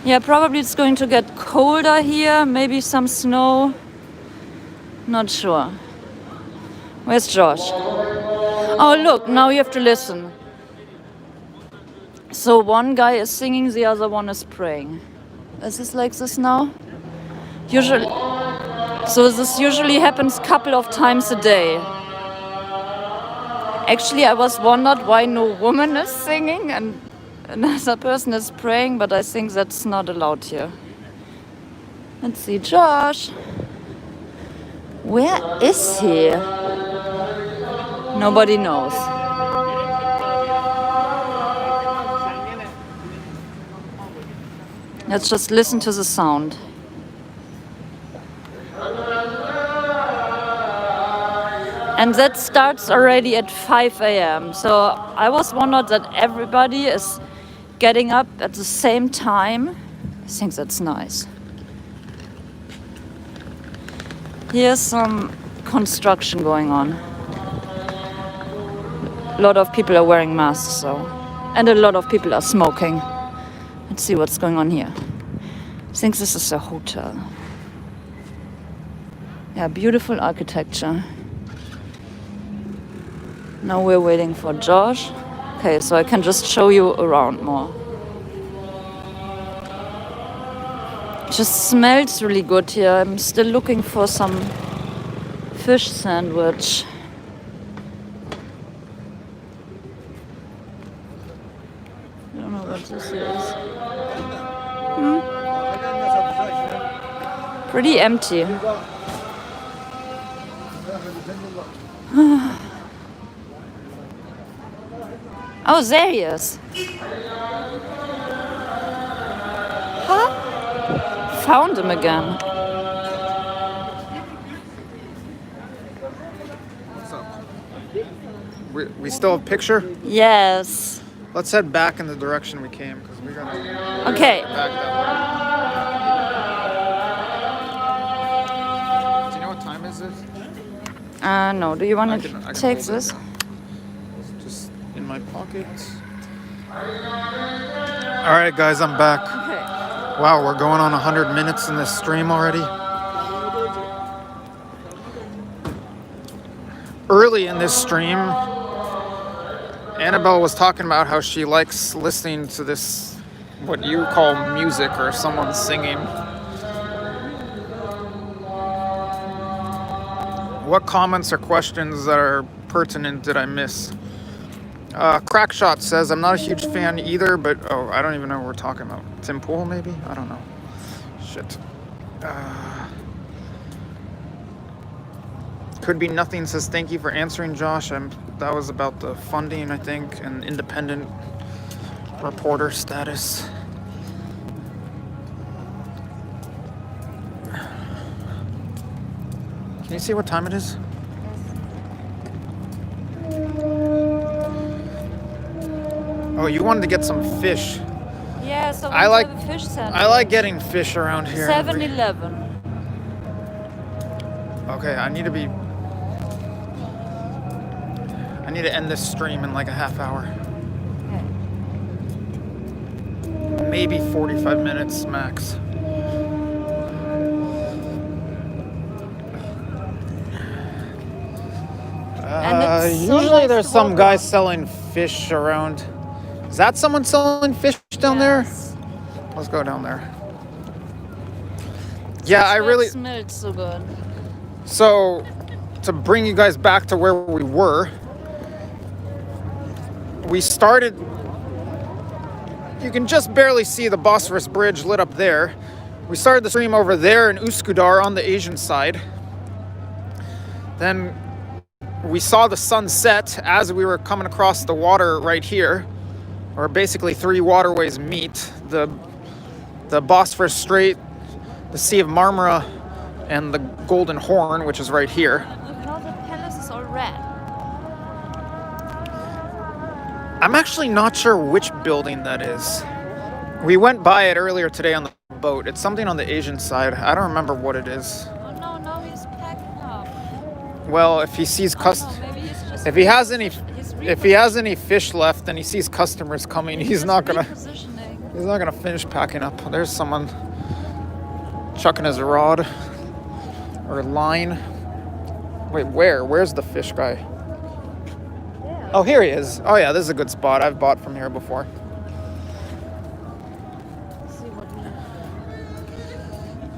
Yeah, probably it's going to get colder here, maybe some snow. Not sure. Where's Josh? Oh, look, now you have to listen. So one guy is singing, the other one is praying. Is this like this now? Usually, so this usually happens a couple of times a day. Actually, I was wondered why no woman is singing and another person is praying, but I think that's not allowed here. Let's see, Josh. Where is he? Nobody knows. Let's just listen to the sound. And that starts already at 5 a.m. So I was wondered that everybody is getting up at the same time. I think that's nice. Here's some construction going on. A lot of people are wearing masks though. And a lot of people are smoking. Let's see what's going on here. I think this is a hotel. Yeah, beautiful architecture. Now we're waiting for Josh. Okay, so I can just show you around more. It just smells really good here. I'm still looking for some fish sandwich. I don't know what this is. Pretty empty. Oh, there he is. Huh? Found him again. What's up? We still have a picture? Yes. Let's head back in the direction we came because we gotta Okay. back that way. Do you know what time is it? No. Do you want I to can take hold it. this? It's just in my pocket. All right, guys, I'm back. Okay. Wow, we're going on 100 minutes in this stream already. Early in this stream, Annabelle was talking about how she likes listening to this, what you call music or someone singing. What comments or questions that are pertinent did I miss? Crackshot says, I'm not a huge fan either, but I don't even know what we're talking about. Tim Pool, maybe? I don't know. Shit. Could be nothing says, thank you for answering, Josh. That was about the funding, I think, and independent reporter status. Can you see what time it is? Oh, you wanted to get some fish. Yeah, so I we like- have a fish sandwich. I like getting fish around here. 7-Eleven. Okay, I need to end this stream in like a half hour. Okay. Maybe 45 minutes max. And it's so Usually nice there's to some walk guy around. selling fish around. Is that someone selling fish down Yes. there? Let's go down there. Yeah, I It really... smelled so good. So, to bring you guys back to where we were, we started... You can just barely see the Bosphorus Bridge lit up there. We started the stream over there in Üsküdar on the Asian side. Then we saw the sun set as we were coming across the water right here. where basically three waterways meet: the Bosphorus Strait, the Sea of Marmara, and the Golden Horn, which is right here. Look how the palace is all red. I'm actually not sure which building that is. We went by it earlier today on the boat. It's something on the Asian side. I don't remember what it is. Oh no, now he's packing up. Well, if he sees Oh, no, maybe he's just if he has repositioning. any fish left and he sees customers coming, he's not gonna Repositioning. finish packing up. There's someone chucking his rod or line. Wait, where's the fish guy? Yeah. Oh, here he is. Oh yeah, this is a good spot. I've bought from here before. Let's see what we have.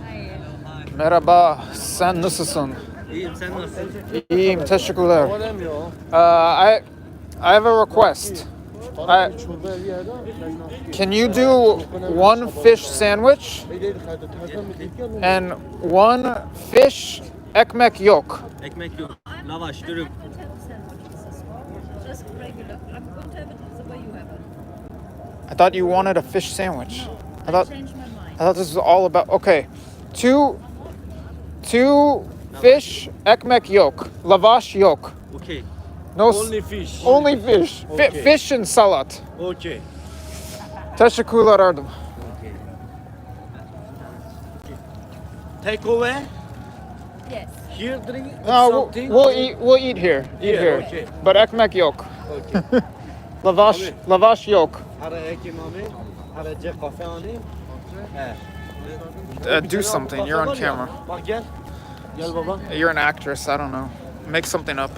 Hi. Merhaba, sen nasılsın? İyiyim, sen nasılsın? İyiyim, teşekkürler. I have a request. Can you do one fish sandwich and one fish ekmek yok? Ekmek yok. Lavaş, dürüm. Just regular. I'm going to have it the way you have it. I thought you wanted a fish sandwich. I thought Changed my mind. this was all about. Okay, two fish ekmek yok, lavash yok. Okay. No, fish. only fish. Okay. Fish and salat. Okay. Teşekkürler Ardım. Take away. Yes. Here drink No, something. we'll eat here. Eat Here, here. okay. But ekmek yok. Okay. Lavash yok. Hara ekim ami. Hara ce kafe ani. Do something. You're on camera. Bak gel. Gel baba. You're an actress. I don't know. Make something up.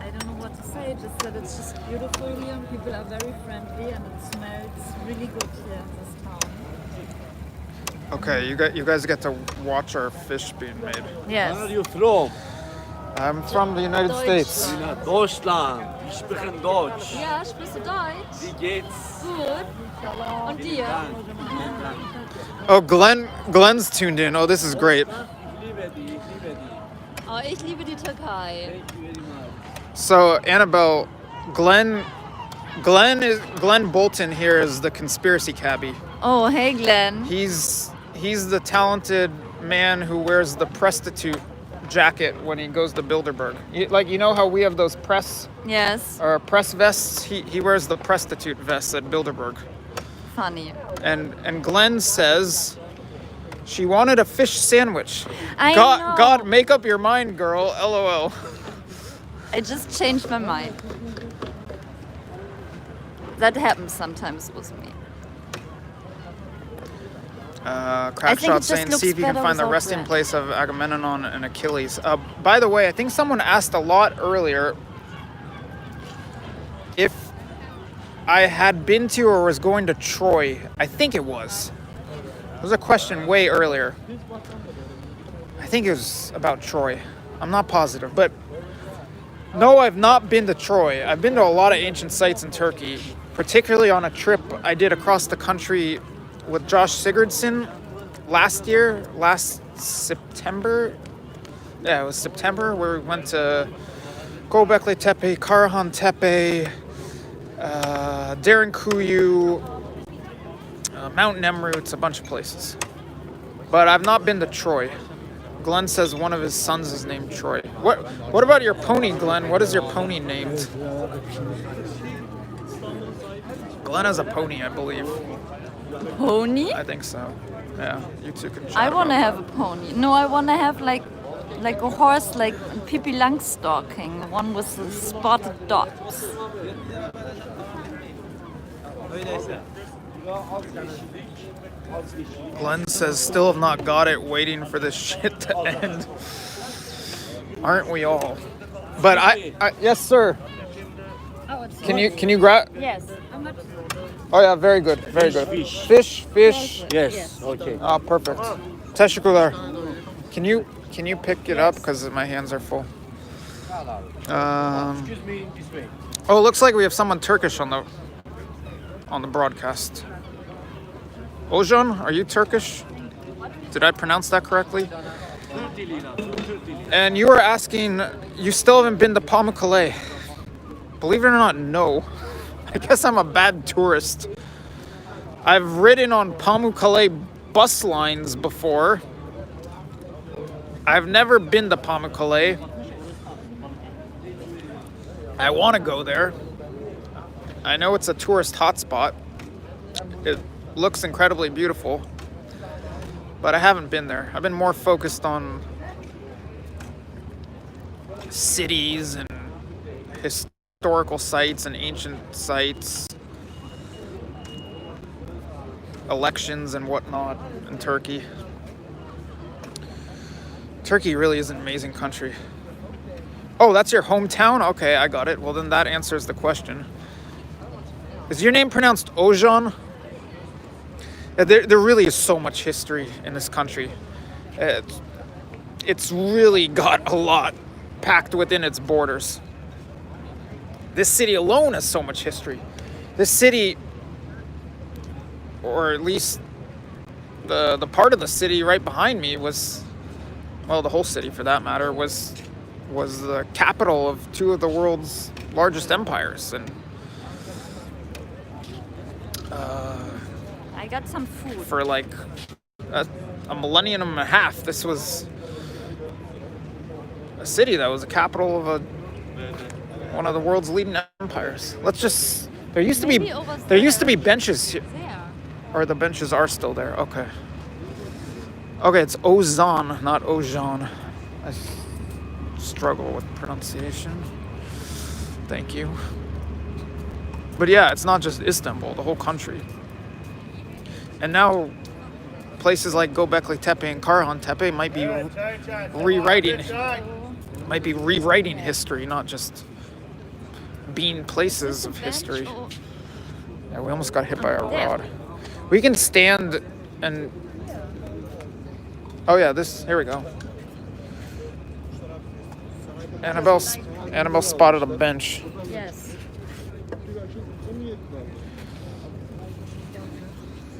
I don't know what to say, just that it's just beautiful here and people are very friendly and it smells really good here in this town. Okay, you guys get to watch our fish being made. Where are Yes. you from? I'm from the United Deutsch. States. In Deutschland. Ich spreche Deutsch. Ja, sprichst du Deutsch? Wie geht's? Gut. Und dir? Oh, Glenn's tuned in. Oh, this is great. Ich liebe die, ich liebe die. Oh, ich liebe die Türkei. Thank you very much. So Annabelle, Glenn Bolton here is the conspiracy cabbie. Oh, hey Glenn. He's the talented man who wears the prostitute jacket when he goes to Bilderberg. You know how we have those press Yes. vests? He wears the prostitute vests at Bilderberg. Funny. And Glenn says she wanted a fish sandwich. I know. God, make up your mind, girl. LOL. I just changed my mind. That happens sometimes with me. Crack think shot it just saying, looks see if you can better find the without resting red. place of Agamemnon and Achilles. By the way, I think someone asked a lot earlier if I had been to or was going to Troy. I think it was. There was a question way earlier. I think it was about Troy. I'm not positive, but no, I've not been to Troy. I've been to a lot of ancient sites in Turkey, particularly on a trip I did across the country with Josh Sigurdsson last September. Yeah, it was September, where we went to Göbekli Tepe, Karahan Tepe, Derinkuyu, Mount Nemrut, a bunch of places. But I've not been to Troy. Glenn says one of his sons is named Troy. What about your pony, Glenn? What is your pony named? Glenn has a pony, I believe. Pony? I think so. Yeah, you two can chat I want to about have a pony. No, I want to have like a horse, like Pippi Langstocking, one with the spotted dots. Glenn says, still have not got it, waiting for this shit to end. Aren't we all? But I yes, sir. Oh, it's Can you grab? Yes. How much? Oh yeah, very good, very good. Fish. Fish. Yes. Okay. Ah, perfect. Teşekkürler. Can you pick it up because my hands are full? Excuse me, this way. Oh, it looks like we have someone Turkish on the broadcast. Ojan, are you Turkish? Did I pronounce that correctly? 30 lira. 30 lira. And you were asking, you still haven't been to Pamukkale. Believe it or not, no. I guess I'm a bad tourist. I've ridden on Pamukkale bus lines before. I've never been to Pamukkale. I want to go there. I know it's a tourist hotspot. It looks incredibly beautiful. But I haven't been there. I've been more focused on cities and historical sites and ancient sites, elections and whatnot in Turkey. Turkey really is an amazing country. Oh, that's your hometown? Okay, I got it. Well, then that answers the question. Is your name pronounced Ojan? There really is so much history in this country. It's really got a lot packed within its borders. This city alone has so much history. This city, or at least the part of the city right behind me was, well, the whole city for that matter, was the capital of two of the world's largest empires. And I got some food. for like a millennium and a half, this was a city that was the capital of one of the world's leading empires. Let's just, there used to be benches here. There. Or the benches are still there. Okay. Okay, it's Ozan, not Ojan. I struggle with pronunciation. Thank you. But yeah, it's not just Istanbul, the whole country. And now places like Göbekli Tepe and Karahan Tepe might be rewriting history, not just being places of history. Yeah, we almost got hit by a rod. We can stand and... Oh yeah, here we go. Annabelle spotted a bench. Yes.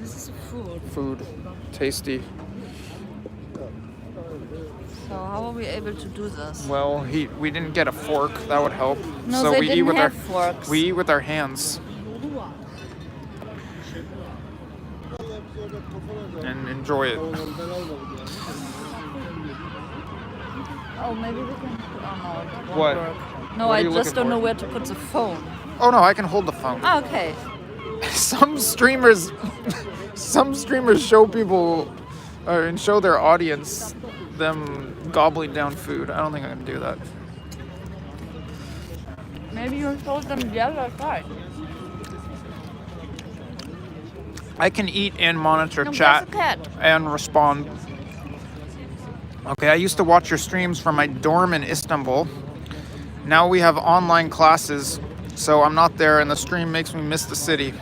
This is food. Food. Tasty. So how are we able to do this? Well, we didn't get a fork. That would help. No, so they we didn't eat with have our forks. We eat with our hands. And enjoy it. Oh, maybe we can. Oh no, it won't What? work. No, What are I you just looking don't know for? where to put the phone. Oh no, I can hold the phone. Oh, okay. Some streamers show people and show their audience them gobbling down food. I don't think I can do that. Maybe you told them the other side. I can eat and monitor No, chat there's a cat. and respond. Okay, I used to watch your streams from my dorm in Istanbul. Now we have online classes, so I'm not there, and the stream makes me miss the city.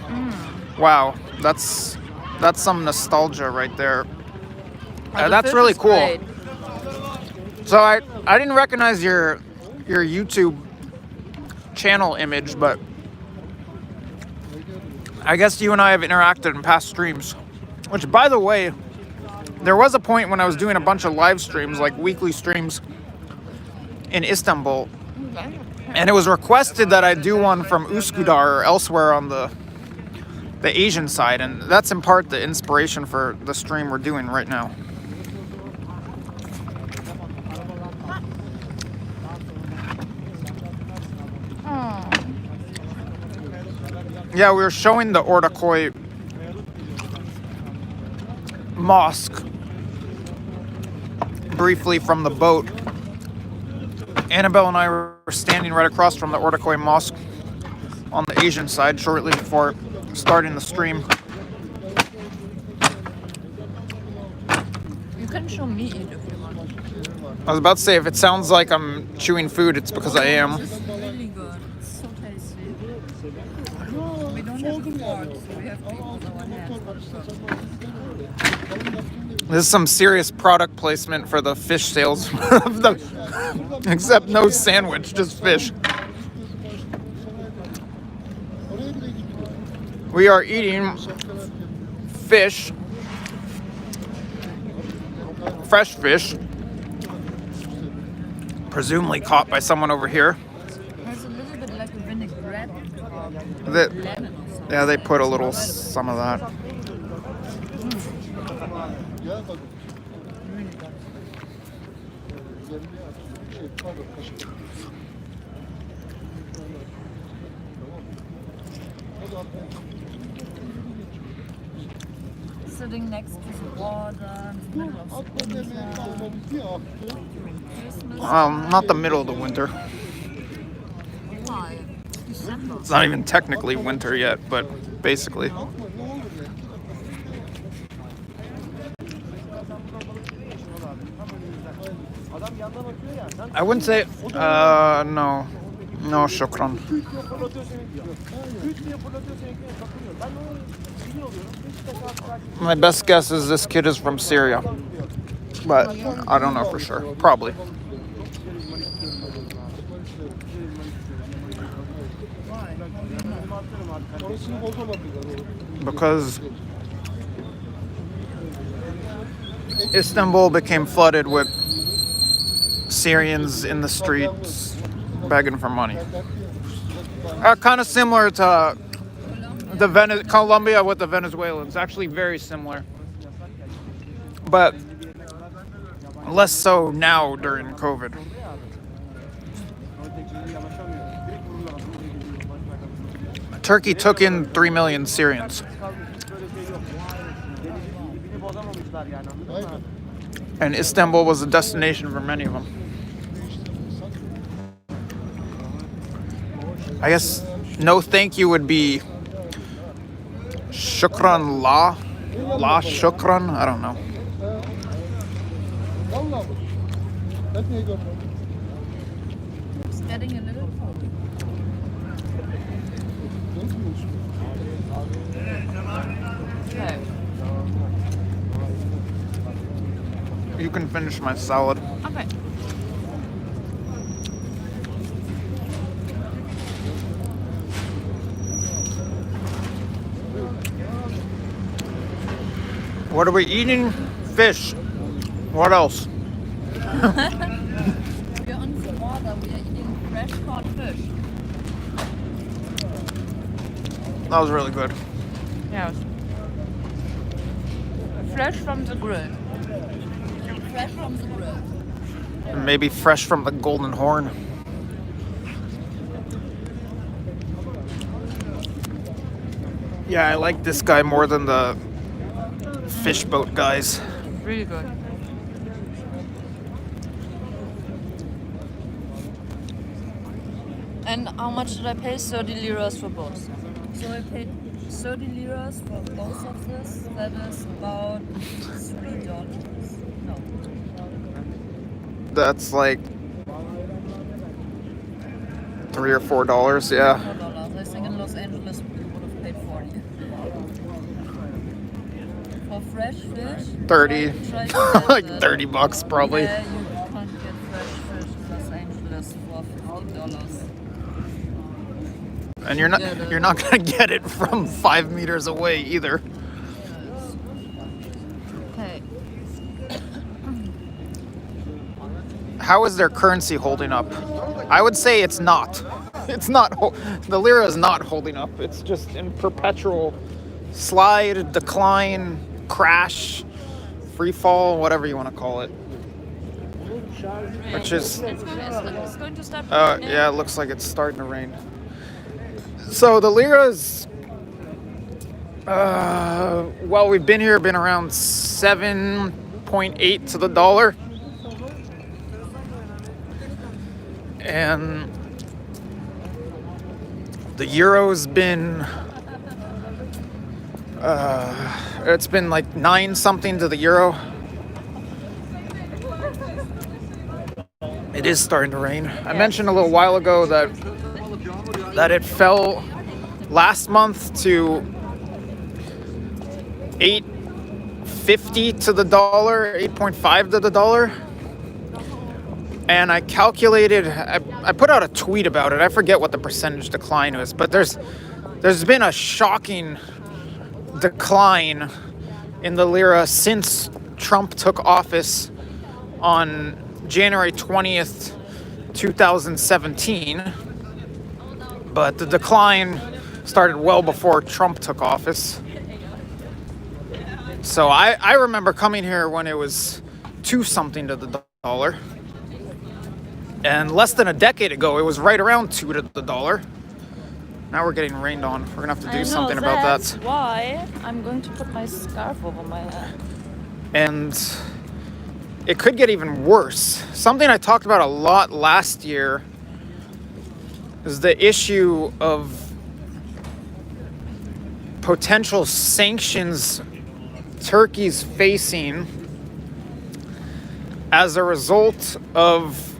Wow, that's some nostalgia right there. Oh, the That's fish really is cool. great. So I didn't recognize your YouTube channel image, but I guess you and I have interacted in past streams. Which, by the way, there was a point when I was doing a bunch of live streams, like weekly streams in Istanbul, and it was requested that I do one from Üsküdar or elsewhere on the Asian side, and that's in part the inspiration for the stream we're doing right now. Yeah, we were showing the Ortaköy Mosque briefly from the boat. Annabelle and I were standing right across from the Ortaköy Mosque on the Asian side shortly before starting the stream. You can show me it if you want. I was about to say, if it sounds like I'm chewing food, it's because I am. It's really good. It's so tasty. We don't have a fork, so we have to eat with our hands. This is some serious product placement for the fish sales of the, except no sandwich, just fish. We are eating fish, fresh fish, presumably caught by someone over here. There's a little little bit like a vinaigrette or That, lemon or something. yeah, they put a little some of that. Sitting next to the water in the middle of winter during Christmas. Not the middle of the winter. Why? December. It's not even technically winter yet, but basically. I wouldn't say, no. No, shukran. My best guess is this kid is from Syria. But I don't know for sure. Probably. Because Istanbul became flooded with Syrians in the streets begging for money. Kind of similar to the Colombia with the Venezuelans. Actually very similar. But less so now during COVID. Turkey took in 3 million Syrians. And Istanbul was a destination for many of them. I guess no thank you would be shukran la. La shukran? I don't know. It's getting a little cold. Okay. You can finish my salad. Okay. What are we eating? Fish. What else? We're on the water. We are eating fresh caught fish. That was really good. Yes. Fresh from the grill. Fresh from the grill. And maybe fresh from the Golden Horn. Yeah, I like this guy more than the fish boat guys. Really good. And how much did I pay? 30 liras for both. So I paid 30 liras for both of this. That is about $3. No. That's like $3 or $4, yeah. $4. I think in Los Angeles we would have paid 40. For fresh fish? 30. Try to get Like that. $30 probably. Yeah, you can't get fresh fish in Los Angeles for $50. And you're not gonna get it from 5 meters away either. Okay. How is their currency holding up? I would say it's not. It's not. The lira is not holding up. It's just in perpetual slide, decline, crash, free fall, whatever you want to call it. Which is. It's going to start. Yeah, it looks like it's starting to rain. So the lira's. Well, we've been here, been around 7.8 to the dollar. And the euro's been it's been like 9 something to the euro. It is starting to rain. I mentioned a little while ago that it fell last month to 8.50 to the dollar, 8.5 to the dollar. And I calculated, I put out a tweet about it. I forget what the percentage decline was, but there's been a shocking decline in the lira since Trump took office on January 20th, 2017. But the decline started well before Trump took office. So I remember coming here when it was 2 something to the dollar. And less than a decade ago, it was right around 2 to the dollar. Now we're getting rained on. We're gonna have to do something about that. That's why I'm going to put my scarf over my head. And it could get even worse. Something I talked about a lot last year is the issue of potential sanctions Turkey's facing as a result of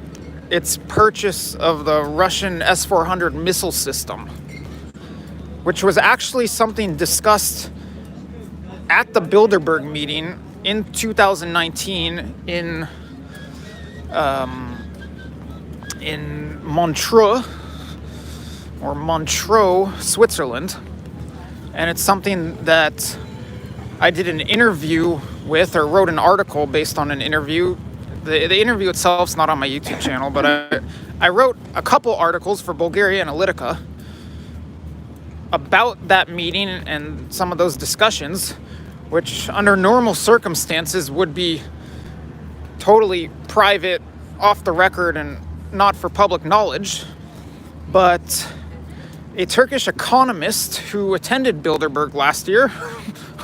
its purchase of the Russian S-400 missile system, which was actually something discussed at the Bilderberg meeting in 2019 in Montreux, Switzerland. And it's something that I did an interview with, or wrote an article based on an interview. The interview itself's not on my YouTube channel, but I wrote a couple articles for Bulgaria Analytica about that meeting and some of those discussions, which under normal circumstances would be totally private, off the record, and not for public knowledge. But a Turkish economist who attended Bilderberg last year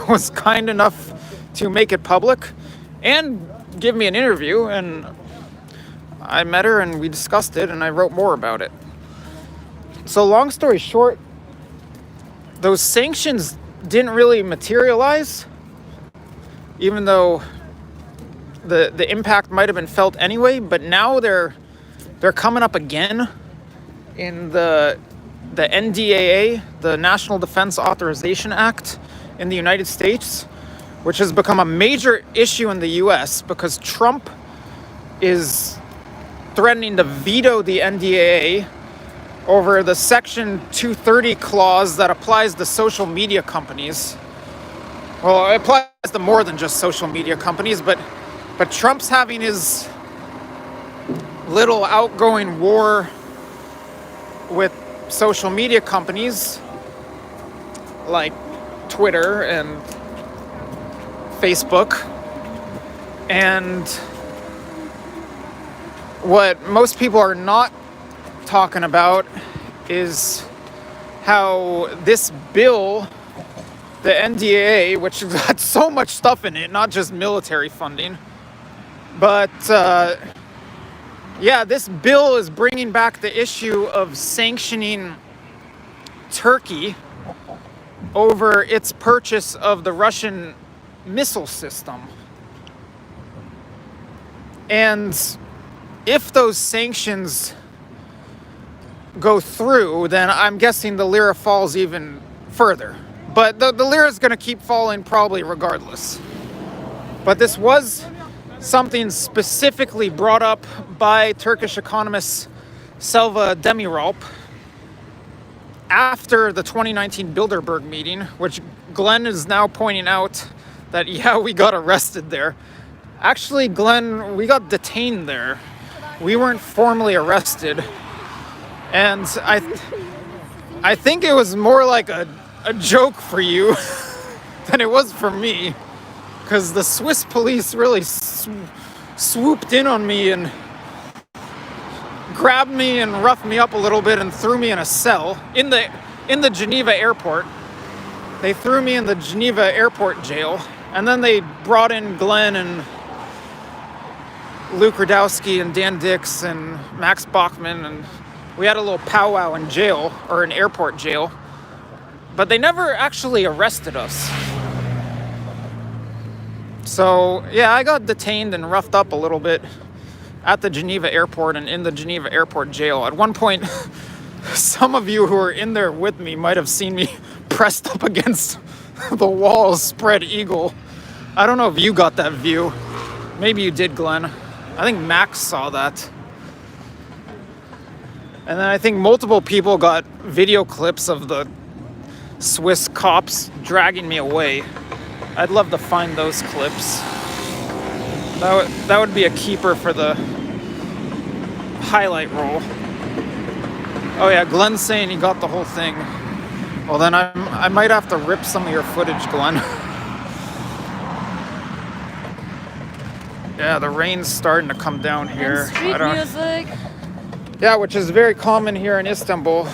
was kind enough to make it public and give me an interview, and I met her and we discussed it and I wrote more about it. So long story short, those sanctions didn't really materialize, even though the impact might have been felt anyway, but now they're coming up again in the NDAA, the National Defense Authorization Act in the United States, which has become a major issue in the US because Trump is threatening to veto the NDAA over the Section 230 clause that applies to social media companies. Well, it applies to more than just social media companies, but Trump's having his little outgoing war with social media companies like Twitter and Facebook. And what most people are not talking about is how this bill, the NDAA, which has got so much stuff in it, not just military funding, but this bill is bringing back the issue of sanctioning Turkey over its purchase of the Russian missile system. And if those sanctions go through, then I'm guessing the lira falls even further. But the lira is going to keep falling probably regardless. But this was something specifically brought up by Turkish economist Selva Demiralp after the 2019 Bilderberg meeting, which Glenn is now pointing out that, yeah, we got arrested there. Actually, Glenn, we got detained there. We weren't formally arrested. And I think it was more like a joke for you than it was for me, because the Swiss police really swooped in on me and grabbed me and roughed me up a little bit and threw me in a cell in the Geneva airport. They threw me in the Geneva airport jail, and then they brought in Glenn and Luke Radowski and Dan Dix and Max Bachman, and we had a little powwow in jail, or in airport jail, but they never actually arrested us. So yeah, I got detained and roughed up a little bit at the Geneva airport and in the Geneva airport jail. At one point, some of you who were in there with me might have seen me pressed up against the wall, spread eagle. I don't know if you got that view. Maybe you did, Glenn. I think Max saw that. And then I think multiple people got video clips of the Swiss cops dragging me away. I'd love to find those clips. That would be a keeper for the highlight roll. Oh yeah, Glenn's saying he got the whole thing. Well then I might have to rip some of your footage, Glenn. Yeah, the rain's starting to come down here. And street music. Yeah, which is very common here in Istanbul.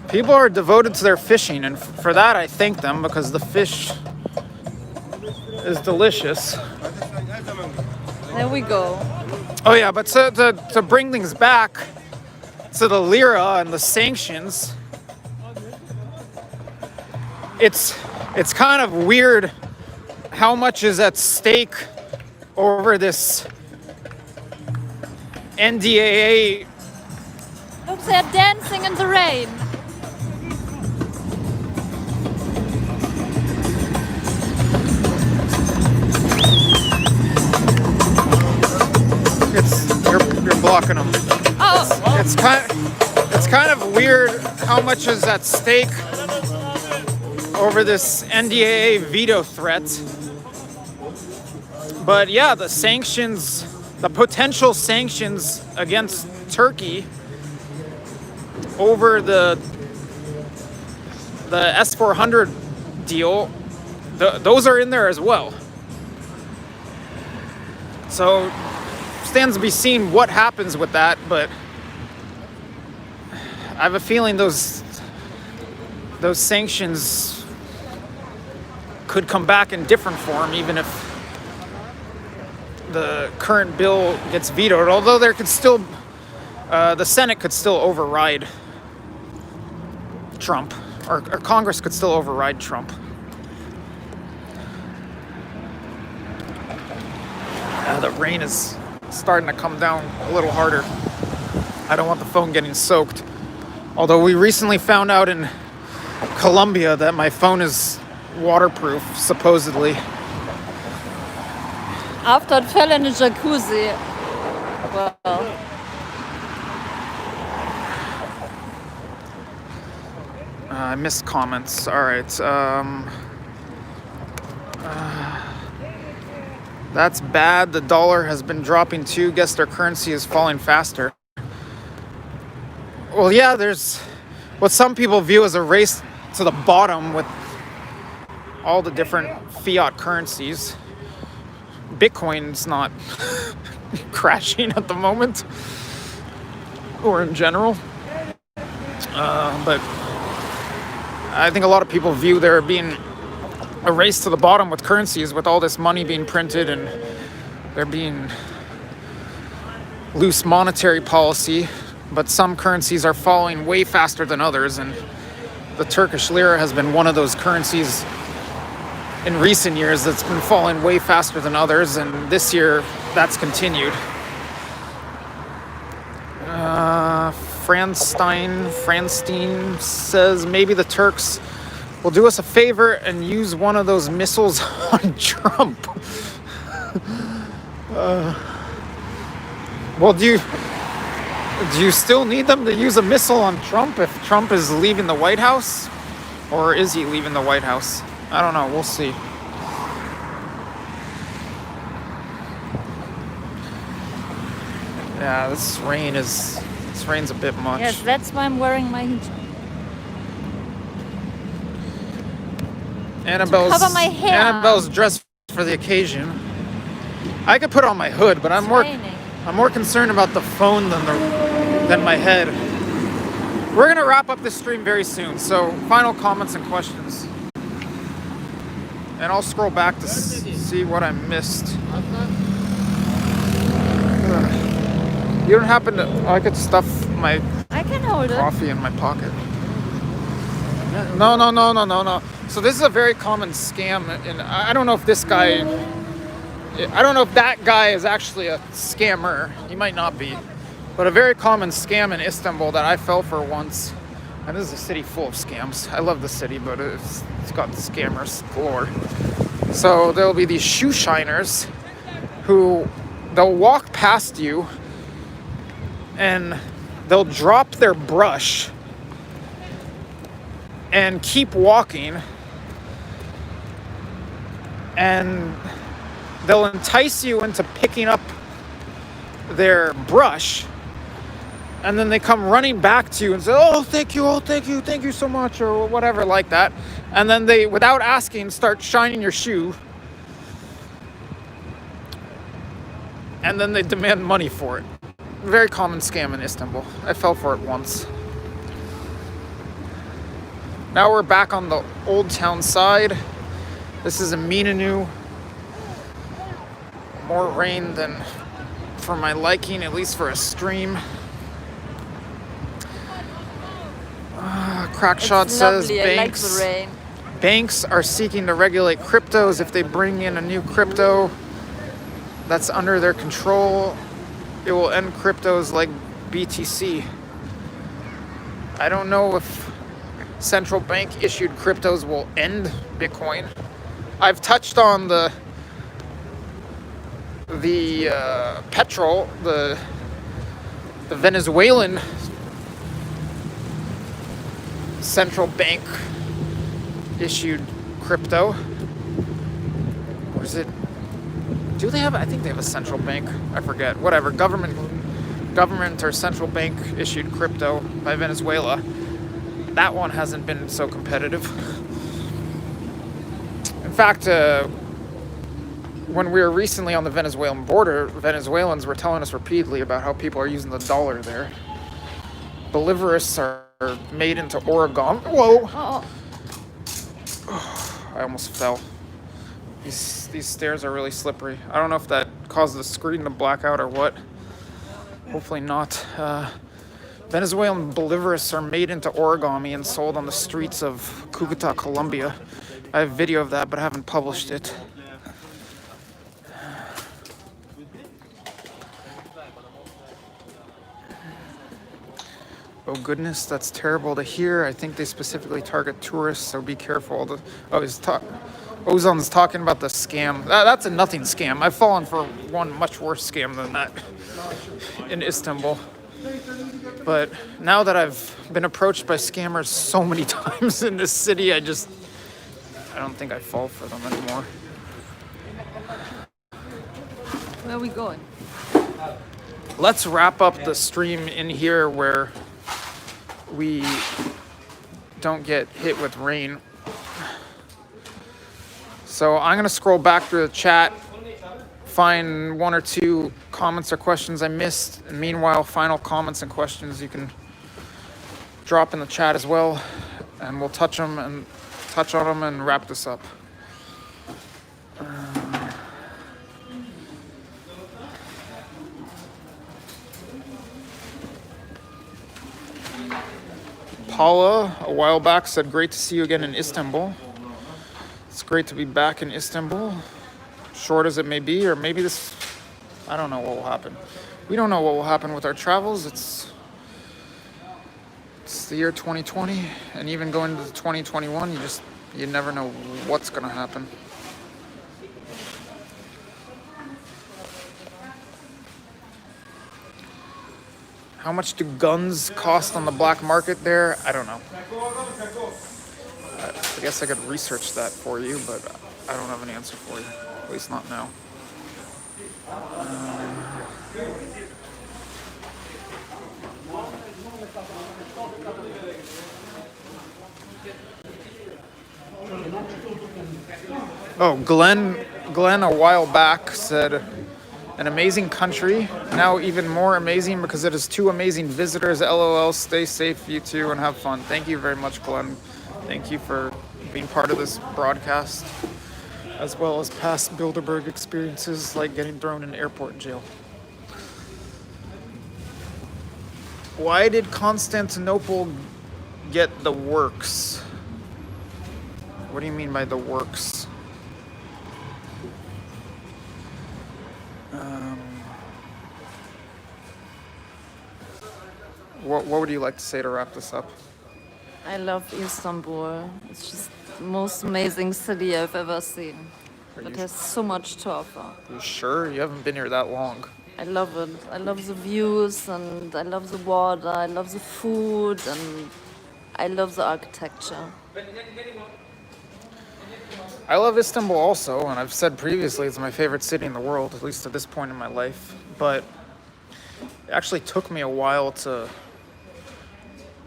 People are devoted to their fishing, and for that I thank them because the fish is delicious. There we go. Oh yeah, but to bring things back to the lira and the sanctions, it's kind of weird how much is at stake over this NDAA. Look, they're dancing in the rain. You're blocking them. Oh. It's kind of weird how much is at stake over this NDAA veto threat. But yeah, the sanctions, the potential sanctions against Turkey over the S-400 deal, those are in there as well. So stands to be seen what happens with that, but I have a feeling those sanctions could come back in different form, even if the current bill gets vetoed. Although there could still, the Senate could still override Trump, or Congress could still override Trump. The rain is starting to come down a little harder. I don't want the phone getting soaked. Although we recently found out in Colombia that my phone is waterproof, supposedly. After it fell in a jacuzzi. Well. I missed comments. All right. That's bad. The dollar has been dropping too. Guess their currency is falling faster. Well, yeah, there's what some people view as a race to the bottom with all the different fiat currencies. Bitcoin's not crashing at the moment, or in general. But I think a lot of people view there being a race to the bottom with currencies, with all this money being printed and there being loose monetary policy. But some currencies are falling way faster than others, and the Turkish lira has been one of those currencies in recent years that's been falling way faster than others, and this year that's continued. Franstein says maybe the Turks will do us a favor and use one of those missiles on Trump. Well, do you still need them to use a missile on Trump if Trump is leaving the White House? Or is he leaving the White House? I don't know. We'll see. Yeah, this rain's a bit much. Yes, that's why I'm wearing my hijab. Cover my hair. Annabelle's dressed for the occasion. I could put on my hood, but I'm more concerned about the phone than my head. We're gonna wrap up this stream very soon, so final comments and questions. And I'll scroll back to see what I missed. You don't happen to... I could stuff my I can hold coffee in my pocket. No. So this is a very common scam, and I don't know if this guy... I don't know if that guy is actually a scammer. He might not be. But a very common scam in Istanbul that I fell for once. And this is a city full of scams. I love the city, but it's got scammers galore. So there'll be these shoe shiners who they'll walk past you and they'll drop their brush and keep walking, and they'll entice you into picking up their brush, and then they come running back to you and say, oh, thank you so much, or whatever like that. And then they, without asking, start shining your shoe. And then they demand money for it. Very common scam in Istanbul. I fell for it once. Now we're back on the old town side. This is Eminönü. More rain than for my liking, at least for a stream. Crackshot says banks. Banks are seeking to regulate cryptos. If they bring in a new crypto that's under their control, it will end cryptos like BTC. I don't know if central bank issued cryptos will end Bitcoin. I've touched on the petrol, the Venezuelan central bank issued crypto. Or is it? Do they have? I think they have a central bank. I forget. Whatever. Government or central bank issued crypto by Venezuela. That one hasn't been so competitive. In fact, when we were recently on the Venezuelan border, Venezuelans were telling us repeatedly about how people are using the dollar there. Bolivares are made into origami. Whoa! I almost fell. These stairs are really slippery. I don't know if that caused the screen to black out or what. Hopefully not. Venezuelan bolivares are made into origami and sold on the streets of Cúcuta, Colombia. I have video of that, but I haven't published it. Oh goodness, that's terrible to hear. I think they specifically target tourists, so be careful. Ozon's talking about the scam. That's a nothing scam. I've fallen for one much worse scam than that in Istanbul. But now that I've been approached by scammers so many times in this city, I don't think I fall for them anymore. Where are we going? Let's wrap up the stream in here where we don't get hit with rain. So I'm going to scroll back through the chat, find one or two comments or questions I missed. And meanwhile, final comments and questions you can drop in the chat as well. And we'll touch on them and wrap this up. Paula, a while back, said, great to see you again in Istanbul. It's great to be back in Istanbul. Short as it may be, or maybe this, I don't know what will happen. We don't know what will happen with our travels. It's the year 2020, and even going into 2021, you never know what's gonna happen. How much do guns cost on the black market there? I don't know. I guess I could research that for you, but I don't have an answer for you. At least not now. Oh, Glenn a while back said, an amazing country, now even more amazing because it has two amazing visitors. LOL, stay safe, you too, and have fun. Thank you very much, Glenn. Thank you for being part of this broadcast, as well as past Bilderberg experiences like getting thrown in airport jail. Why did Constantinople get the works? What do you mean by the works? What would you like to say to wrap this up? I love Istanbul. It's just the most amazing city I've ever seen. It has so much to offer. You sure? You haven't been here that long. I love it. I love the views, and I love the water, I love the food, and I love the architecture. I love Istanbul also, and I've said previously it's my favorite city in the world, at least at this point in my life. But It actually took me a while to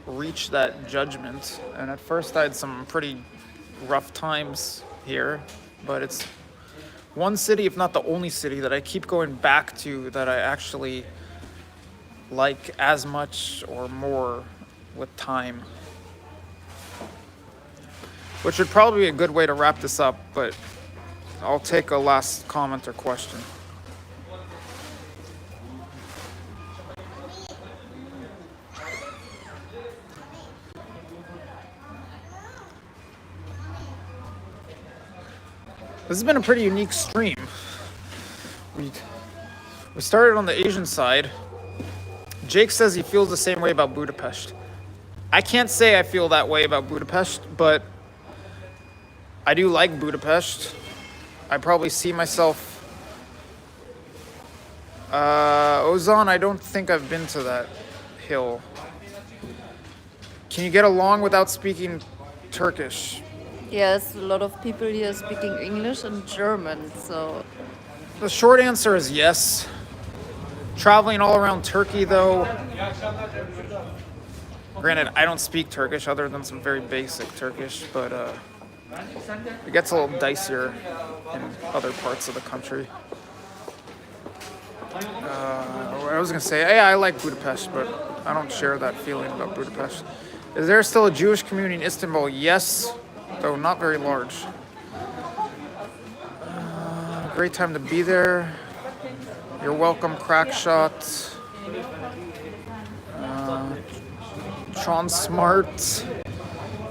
reach that judgment, and at first I had some pretty rough times here, but it's one city, if not the only city, that I keep going back to that I actually like as much or more with time. Which would probably be a good way to wrap this up, but I'll take a last comment or question. This has been a pretty unique stream. We started on the Asian side. Jake says he feels the same way about Budapest. I can't say I feel that way about Budapest, but I do like Budapest. I probably see myself... Ozan, I don't think I've been to that hill. Can you get along without speaking Turkish? Yes, a lot of people here speaking English and German, so... The short answer is yes. Traveling all around Turkey, though... Granted, I don't speak Turkish other than some very basic Turkish, but it gets a little dicier in other parts of the country. I was going to say, yeah, I like Budapest, but I don't share that feeling about Budapest. Is there still a Jewish community in Istanbul? Yes, though not very large. Great time to be there. You're welcome, Crackshot. Tron Smart.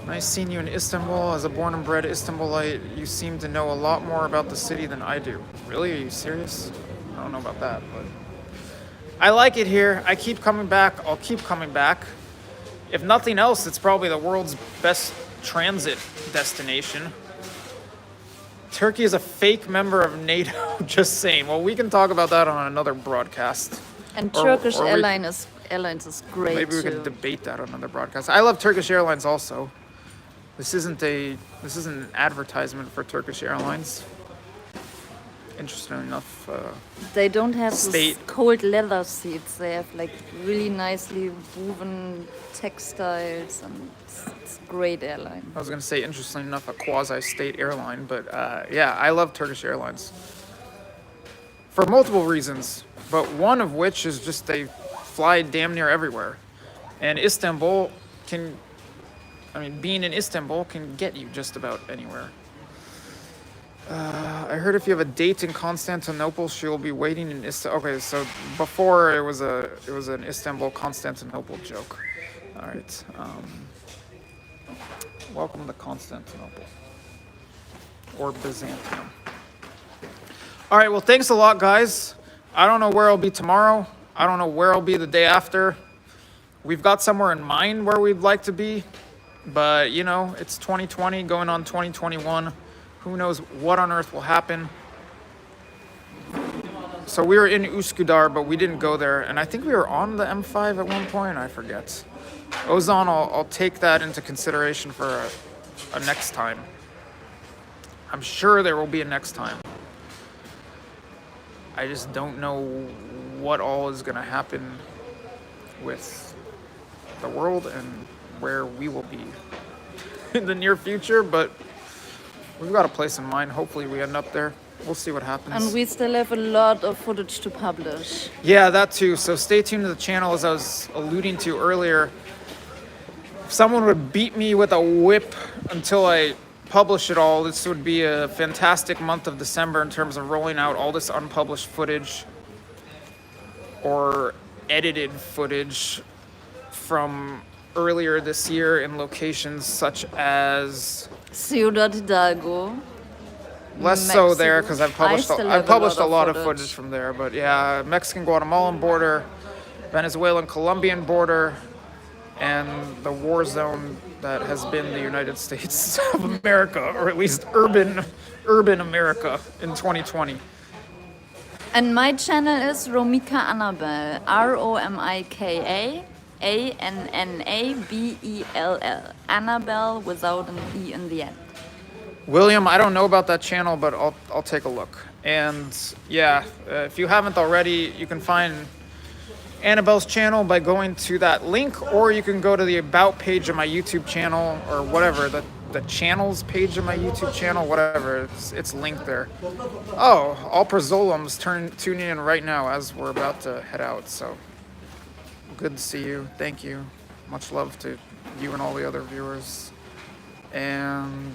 Nice seeing you in Istanbul. As a born and bred Istanbulite, you seem to know a lot more about the city than I do. Really? Are you serious? I don't know about that, but I like it here. I keep coming back. I'll keep coming back. If nothing else, it's probably the world's best transit destination. Turkey is a fake member of NATO. Just saying. Well, we can talk about that on another broadcast. And Turkish Airlines is great. Maybe we could debate that on another broadcast. I love Turkish Airlines also. This isn't an advertisement for Turkish Airlines. Interestingly enough, they don't have those cold leather seats. They have like really nicely woven textiles, and it's a great airline. I was going to say, interestingly enough, a quasi-state airline, but yeah, I love Turkish Airlines for multiple reasons, but one of which is just they fly damn near everywhere, and being in Istanbul can get you just about anywhere. I heard if you have a date in Constantinople, she'll be waiting in Istanbul. Okay, so before it was an Istanbul Constantinople joke. All right. Welcome to Constantinople or Byzantium. All right. Well, thanks a lot, guys. I don't know where I'll be tomorrow. I don't know where I'll be the day after. We've got somewhere in mind where we'd like to be, but you know, it's 2020 going on 2021. Who knows what on earth will happen. So we were in Üsküdar, but we didn't go there. And I think we were on the M5 at one point. I forget. Ozan, I'll take that into consideration for a next time. I'm sure there will be a next time. I just don't know what all is going to happen with the world and where we will be in the near future, but we've got a place in mind. Hopefully we end up there. We'll see what happens. And we still have a lot of footage to publish. Yeah, that too. So stay tuned to the channel, as I was alluding to earlier. If someone would beat me with a whip until I publish it all, this would be a fantastic month of December in terms of rolling out all this unpublished footage or edited footage from earlier this year in locations such as Ciudad Hidalgo. Less Mexico. so there because I've published a lot of footage from there, but yeah, Mexican-Guatemalan border, Venezuelan-Colombian border, and the war zone that has been the United States of America, or at least urban America in 2020. And my channel is Romika Annabelle, Romika Annabell, Annabelle without an E in the end. William, I don't know about that channel, but I'll take a look. And yeah, if you haven't already, you can find Annabelle's channel by going to that link, or you can go to the About page of my YouTube channel, or whatever, the channels page of my YouTube channel, whatever, it's linked there. Oh, all Prozolums tuning in right now as we're about to head out, so good to see you. Thank you. Much love to you and all the other viewers. And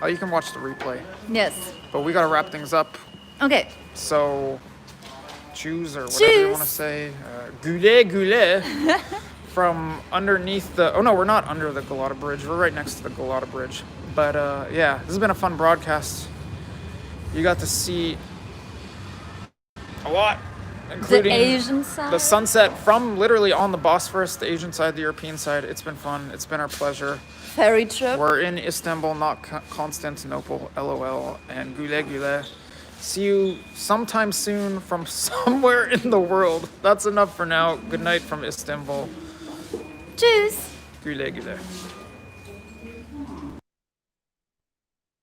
oh, you can watch the replay. Yes. But we gotta wrap things up. Okay. So choose or whatever you want to say. Goulet, goulet. From underneath the... Oh no, we're not under the Golota Bridge. We're right next to the Galada Bridge. But yeah, this has been a fun broadcast. You got to see a lot, including the Asian side. the sunset from literally on the Bosphorus, the Asian side, the European side. It's been fun. It's been our pleasure. Ferry trip. We're in Istanbul, not Constantinople, LOL, and goulet, goulet. See you sometime soon from somewhere in the world. That's enough for now. Good night from Istanbul. Tschüss. Güle güle.